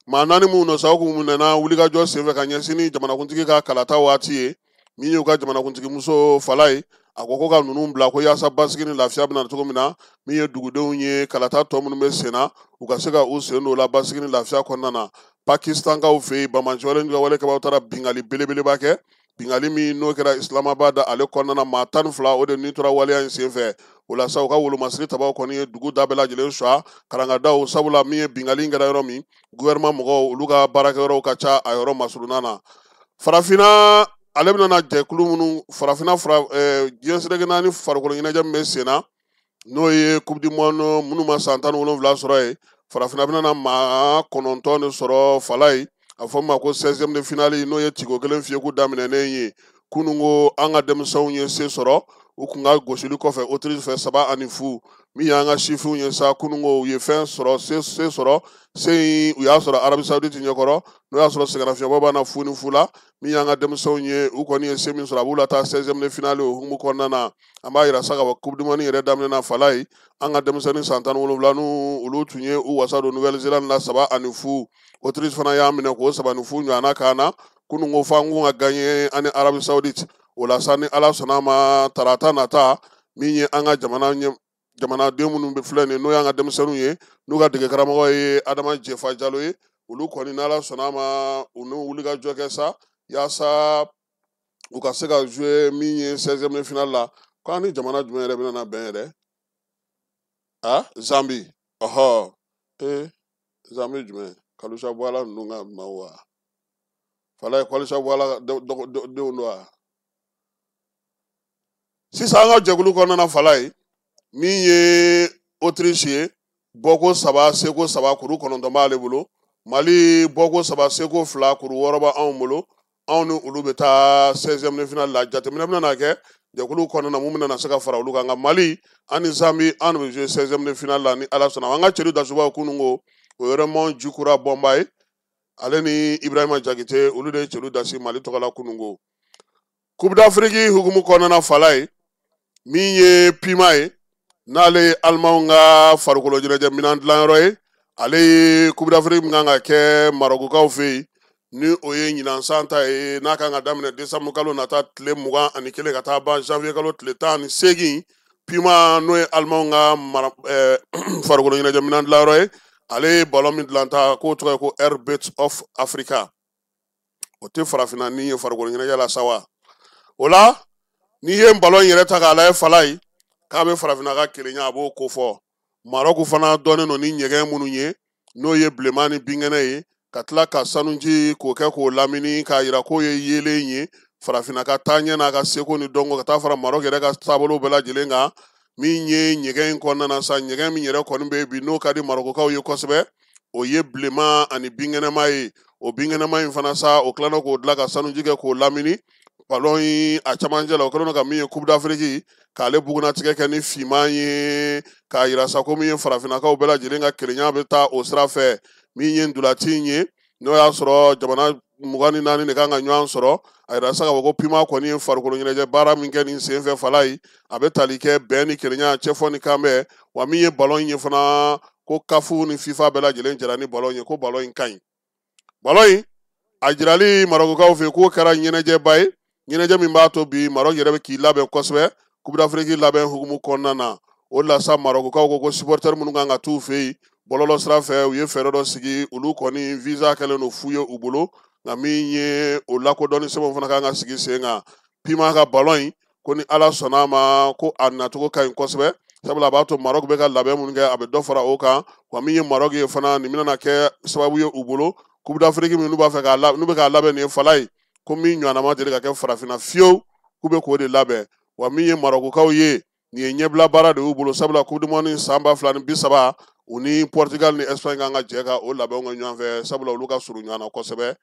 maa 4 minnu nɔ sa u kun minɛna wulikajɔ senfɛ ka ɲɛsin ni jamanakuntigi ka kalata waati ye min y'u ka jamanakuntigi muso Fala ye a ko ka ninnu bila ko yaasa basigi ni lafiya bɛna cogo min na min ye dugudenw ye kalata tɔ minnu bɛ sen na u ka se ka u sen don o la basigi ni lafiya kɔnɔna na Pakistankaw fɛ yen Bamajɔlen ka walekɛbaw taara bingali belebeleba kɛ bingali min n'o kɛra Islamabad ale kɔnɔna na maa 12 o de ni tora waleya in senfɛ o la sa u ka wolomasiri tabaw kɔni ye dugu da bɛɛ lajɛlen suwa karangadaw sabula min ye bingali in kɛra yɔrɔ min gouvernement mɔgɔw olu ka baarakɛyɔrɔw ka ca a yɔrɔ masurunan na farafinna ale bɛna jɛkulu minnu farafinna diɲɛsɛrɛgɛ naani farikolo ɲɛnajɛ min bɛ sen na n'o ye coupe du monde minnu ma san 17 sɔrɔ ye farafinna bɛna maa 9 de sɔrɔ Fala ye a fɔ ma ko 16e de finale n'o ye tigo kelen fiyeko daminɛnen ye kunungo an ka denmisɛnw ye se sɔrɔ u kun ka gosili kɔfɛ Autriche fɛ 7-0 min y'an ka sifinw ye sa kunungo u ye fɛn sɔrɔ se sɔrɔ se in u y'a sɔrɔ Arabie Saoudite ɲɛkɔrɔ n'o y'a sɔrɔ sɛgɛnnafiɲɛbɔ b'a na fu ni fu la min y'an ka denmisɛnw ye u kɔni ye se min sɔrɔ a b'u la taa 16e de finale o hukumu kɔnɔna na an b'a yira sa ka bɔ coupe du monde yɛrɛ daminɛna Fala ye an ka denmisɛnnin san 17 n'u olu tun ye u wasa don Nouvelle-Zélande la 7-0 Autriche fana y'a minɛ k'o 7-0 ɲɔgɔnna k'an na kunungo f'an kun ka gagné ani Arabie Saoudite o la sa ni Ala sɔnna ma tarata nata min ye an ka jamanaden minnu bɛ filɛ nin n'o y'an ka denmisɛnninw ye n'u ka dege karamɔgɔ ye Adama Jefa Jalo ye olu kɔni n'Ala sɔnna ma u n'u wulikajɔ kɛ sa yaasa u ka se ka jouer min ye 16e de finale la ko an ni jamana jumɛn yɛrɛ bɛna bɛn yɛrɛ Zambie Zambie jumɛn Kalusha Bwala ninnu ka maaw wa Fala ye Kalusha Bwala denw don wa sisan an ka jɛkulu kɔnɔna na Fala ye min ye Autriche ye bɔko 3 seko 3 kuru 9 b'ale bolo Mali bɔko 3 seko 2 kuru 6 b'anw bolo anw ni olu bɛ taa 16e de finale la jateminɛ bɛna kɛ jɛkulu kɔnɔna na mun bɛna se ka fara olu kan nka Mali ani Zambie an bɛ jouer 16e de finale la ni Ala sɔnna an ka cɛlu dasubaw kunungo o ye Raymond Jukura Bɔnba ye ale ni Ibrahima Jakite olu de ye cɛlu dasi Mali tɔgɔ la kunungo Coupe d'Afrique hukumu kɔnɔna na Fala ye min ye Pima ye n'ale ye Alimanw ka farikolo ɲɛnajɛ minɛn dilanyɔrɔ ye ale ye Coupe d'Afrique min kan ka kɛ Marokukaw fɛ yen ni o ye ɲinan san ta ye n'a kan ka daminɛ décembre kalo nata tile 21 ka taa ban janvier kalo tile 18 Pima n'o ye Alimanw ka farikolo ɲɛnajɛ minɛn dilanyɔrɔ ye ale ye ballon min dilan ta k'o tɔgɔ ye ko Airbet of Africa o tɛ farafinna ni ye farikolo ɲɛnajɛ la sa wa o la n'i ye ballon yɛrɛ ta k'a lajɛ Fala ye k'a bɛ farafinna ka kelenya a b'o ko fɔ Maroc fana dɔnnen don ni ɲɛgɛn minnu ye n'o ye bilenman ni binkɛnɛ ye ka tila ka sanuji k'o kɛ k'o lamini k'a yira k'o ye yeelen ye farafinna ka taa ɲɛ n'a ka seko ni dɔnko ka taa fara Maroc yɛrɛ ka taabolo bɛɛ lajɛlen kan min ye ɲɛgɛn in kɔnɔna na sa ɲɛgɛn min yɛrɛ kɔni bɛ bi n'o ka di Marocains ye kosɛbɛ o ye bilenman ani binkɛnɛma ye o binkɛnɛma in fana sa o tilala k'o dilan ka sanuji kɛ k'o lamini ballon in a camancɛ la o kɛlen don ka min ye Coupe d'Afrique k'ale bugunatigɛ kɛ ni finman ye k'a yira sa ko min ye farafinnakaw bɛɛ lajɛlen ka kelenya bɛ taa o sira fɛ min ye ndulati in ye n'o y'a sɔrɔ jamana 24 de kan ka ɲɔgɔn sɔrɔ a yira sa ka fɔ ko Pima kɔni ye farikolo ɲɛnajɛ baara min kɛ nin senfɛ Fala ye a bɛ tali kɛ bɛn ni kelenya cɛfɔ ni kanbɛn wa min ye ballon in ye fana ko kafu ni FIFA bɛɛ lajɛlen jɛra ni ballon ye ko ballon in ka ɲi ballon in a jirali Marocains fɛ k'o kɛra ɲɛnajɛba ye ɲɛnajɛ min b'a to bi Maroc yɛrɛ bɛ k'i labɛn kosɛbɛ Coupe d'Afrique labɛn hukumu kɔnɔna na o de la sa Marocains ko supporter minnu kan ka t'u fɛ yen bɔlɔlɔ sira fɛ u ye fɛɛrɛ dɔ sigi olu kɔni visa kɛlen don fu ye u bolo nka min ye o lakodɔnni sɛbɛnw fana kan ka sigi sen kan Pima ka ballon in ko ni Ala sɔnna a ma ko a nacogo ka ɲi kosɛbɛ sabula a b'a to Maroc bɛ ka labɛn minnu kɛ a bɛ dɔ fara o kan wa min ye Maroc ye fana nin bɛna kɛ sababu ye u bolo Coupe d'Afrique min n'u b'a fɛ n'u bɛ k'a labɛn nin ye Fala ye ko min ɲɔgɔnna ma deli ka kɛ farafinna fiyewu k'u bɛ k'o de labɛn wa min ye Marocains ye nin ye ɲɛbila baara de y'u bolo sabula Coupe du Monde san 2030 u ni Portugal ni Espagne kan ka jɛ ka o labɛnw kɛ ɲɔgɔn fɛ sabula olu ka surun ɲɔgɔn na kosɛbɛ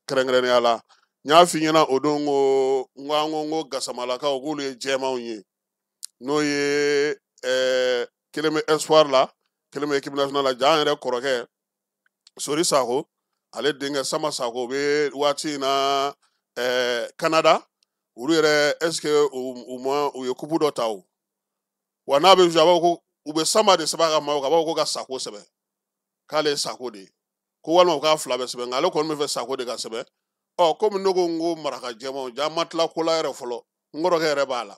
kɛrɛnkɛrɛnnenya la n y'a f'i ɲɛna o don ko n ko gasamalakaw k'olu ye jɛmanw ye n'o ye kelen bɛ espoir la kelen bɛ équipe nationale la ja an yɛrɛ kɔrɔkɛ Sori Sako ale denkɛ Sama Sako o bɛ waati in na Canada olu yɛrɛ est-ce que u ye coupe dɔ ta o wa n'a bɛ jouer a b'a fɔ ko u bɛ Sama de sɛbɛn a ka maaw kan a b'a fɔ ko ka Sako sɛbɛn k'ale ye Sako de ye ko walima u k'a fila bɛɛ sɛbɛn nka ale kɔni bɛ fɛ Sako de ka sɛbɛn komi ne ko n ko maraka jɛmanw ja ma tila ko la yɛrɛ fɔlɔ n kɔrɔkɛ yɛrɛ b'a la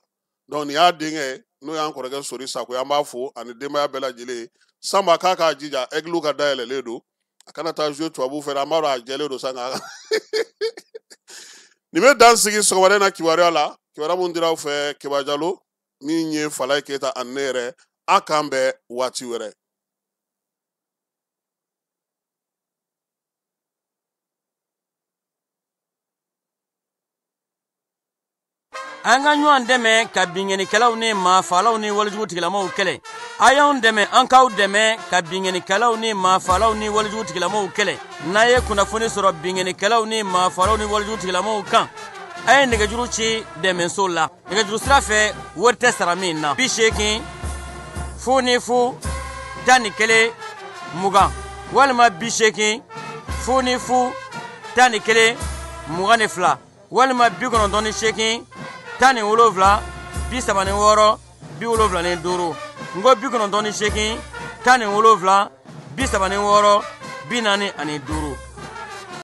donc nin y'a denkɛ n'o y'an kɔrɔkɛ Sori Sako an b'a fo ani denbaya bɛɛ lajɛlen Samba k'a k'a jija aigle ka dayɛlɛlen don a kana taa jouer tubabu fɛ an b'a dɔn a jɛlen don sa nka nin bɛ dan sigi sɔgɔmada in na kibaruya la kibaruya mun dira aw fɛ Keba Jalo min ye Falaye Keyita ani ne yɛrɛ a k'an bɛn waati wɛrɛ. an ka ɲɔgɔn dɛmɛ ka binŋɛnikɛlaw ni maafalaw ni walijugu tigilamaw kɛlɛ a y'anw dɛmɛ an k'aw dɛmɛ ka binŋɛnikɛlaw ni maafalaw ni walijugu tigilamaw kɛlɛ n'a ye kunnafoni sɔrɔ binŋɛnikɛlaw ni maafalaw ni walijugu tigilamaw kan a ye nɛgɛjuru ci dɛmɛso la nɛgɛjuru sira fɛ wari tɛ sara min na 80 00 11 20 walima 80 00 11 22 walima 98 17 36 75 ngo 98 17 36 45